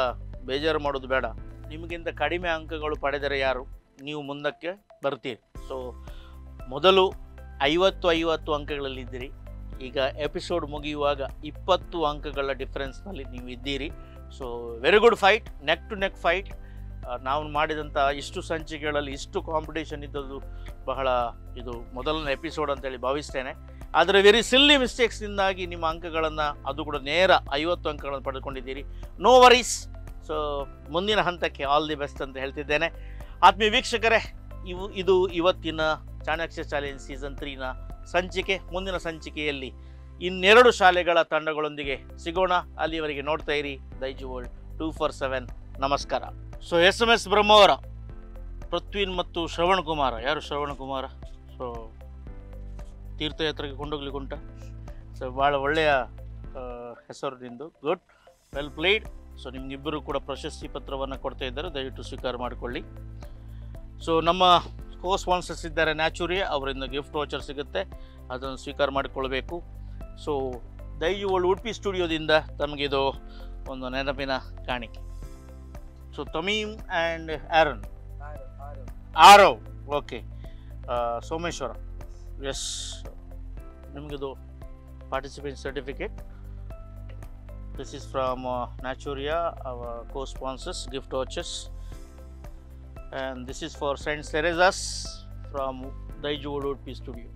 ಬೇಜಾರು ಮಾಡೋದು ಬೇಡ. ನಿಮಗಿಂತ ಕಡಿಮೆ ಅಂಕಗಳು ಪಡೆದರೆ ಯಾರು ನೀವು ಮುಂದಕ್ಕೆ ಬರ್ತೀರಿ. ಸೊ ಮೊದಲು 50 ಅಂಕಗಳಲ್ಲಿದ್ದೀರಿ. ಈಗ ಎಪಿಸೋಡ್ ಮುಗಿಯುವಾಗ 20 ಅಂಕಗಳ ಡಿಫರೆನ್ಸ್ನಲ್ಲಿ ನೀವು ಇದ್ದೀರಿ. So very good fight, neck to neck fight. ನಾವು ಮಾಡಿದಂಥ ಇಷ್ಟು ಸಂಚಿಕೆಗಳಲ್ಲಿ ಇಷ್ಟು ಕಾಂಪಿಟೇಷನ್ ಇದ್ದದ್ದು ಬಹಳ ಇದು ಮೊದಲನೇ ಎಪಿಸೋಡ್ ಅಂತೇಳಿ ಭಾವಿಸ್ತೇನೆ. ಆದರೆ ವೆರಿ ಸಿಲ್ಲಿ ಮಿಸ್ಟೇಕ್ಸ್ನಿಂದಾಗಿ ನಿಮ್ಮ ಅಂಕಗಳನ್ನು ಅದು ಕೂಡ ನೇರ 50 ಅಂಕಗಳನ್ನು ಪಡೆದುಕೊಂಡಿದ್ದೀರಿ. No worries. ಸೊ ಮುಂದಿನ ಹಂತಕ್ಕೆ ಆಲ್ ದಿ ಬೆಸ್ಟ್ ಅಂತ ಹೇಳ್ತಿದ್ದೇನೆ. ಆತ್ಮೀಯ ವೀಕ್ಷಕರೇ, ಇದು ಇವತ್ತಿನ ಚಾಣಕ್ಯ ಚಾಲೆಂಜ್ ಸೀಸನ್ 3ನ ಸಂಚಿಕೆ. ಮುಂದಿನ ಸಂಚಿಕೆಯಲ್ಲಿ 2 ಶಾಲೆಗಳ ತಂಡಗಳೊಂದಿಗೆ ಸಿಗೋಣ. ಅಲ್ಲಿವರೆಗೆ ನೋಡ್ತಾ ಇರಿ ದೈಜು ವರ್ಲ್ಡ್ 247. ನಮಸ್ಕಾರ. ಸೊ SMS ಬ್ರಹ್ಮವರ ಪೃಥ್ವಿನ್ ಮತ್ತು ಶ್ರವಣ್ ಕುಮಾರ. ಯಾರು ಶ್ರವಣ್ ಕುಮಾರ? ಸೊ ತೀರ್ಥಯಾತ್ರೆಗೆ ಕೊಂಡೋಗ್ಲಿಕ್ಕೆ ಉಂಟ. ಸೊ ಭಾಳ ಒಳ್ಳೆಯ ಹೆಸರು ನಿಂದು. Good, well played. ಸೊ ನಿಮಗಿಬ್ಬರು ಕೂಡ ಪ್ರಶಸ್ತಿ ಪತ್ರವನ್ನು ಕೊಡ್ತಾ ಇದ್ದಾರೆ, ದಯವಿಟ್ಟು ಸ್ವೀಕಾರ ಮಾಡಿಕೊಳ್ಳಿ. ಸೊ ನಮ್ಮ ಸ್ಪಾನ್ಸರ್ಸ್ ಇದ್ದಾರೆ ನ್ಯಾಚುರಿಯಾ, ಅವರಿಂದ ಗಿಫ್ಟ್ ವಾಚರ್ ಸಿಗುತ್ತೆ, ಅದನ್ನು ಸ್ವೀಕಾರ ಮಾಡಿಕೊಳ್ಬೇಕು. ಸೊ ದೈಜು ವರ್ಲ್ಡ್ ಉಡುಪಿ ಸ್ಟುಡಿಯೋದಿಂದ ತಮಗಿದು ಒಂದು ನೆನಪಿನ ಕಾಣಿಕೆ. So Tamim and Aarav okay, Someshwara, yes, ನಿಮಗಿದು participation certificate. This is from Naturia, our co-sponsors, gift vouchers. And this is for Saint Teresa's from Daiju Udupi Studio.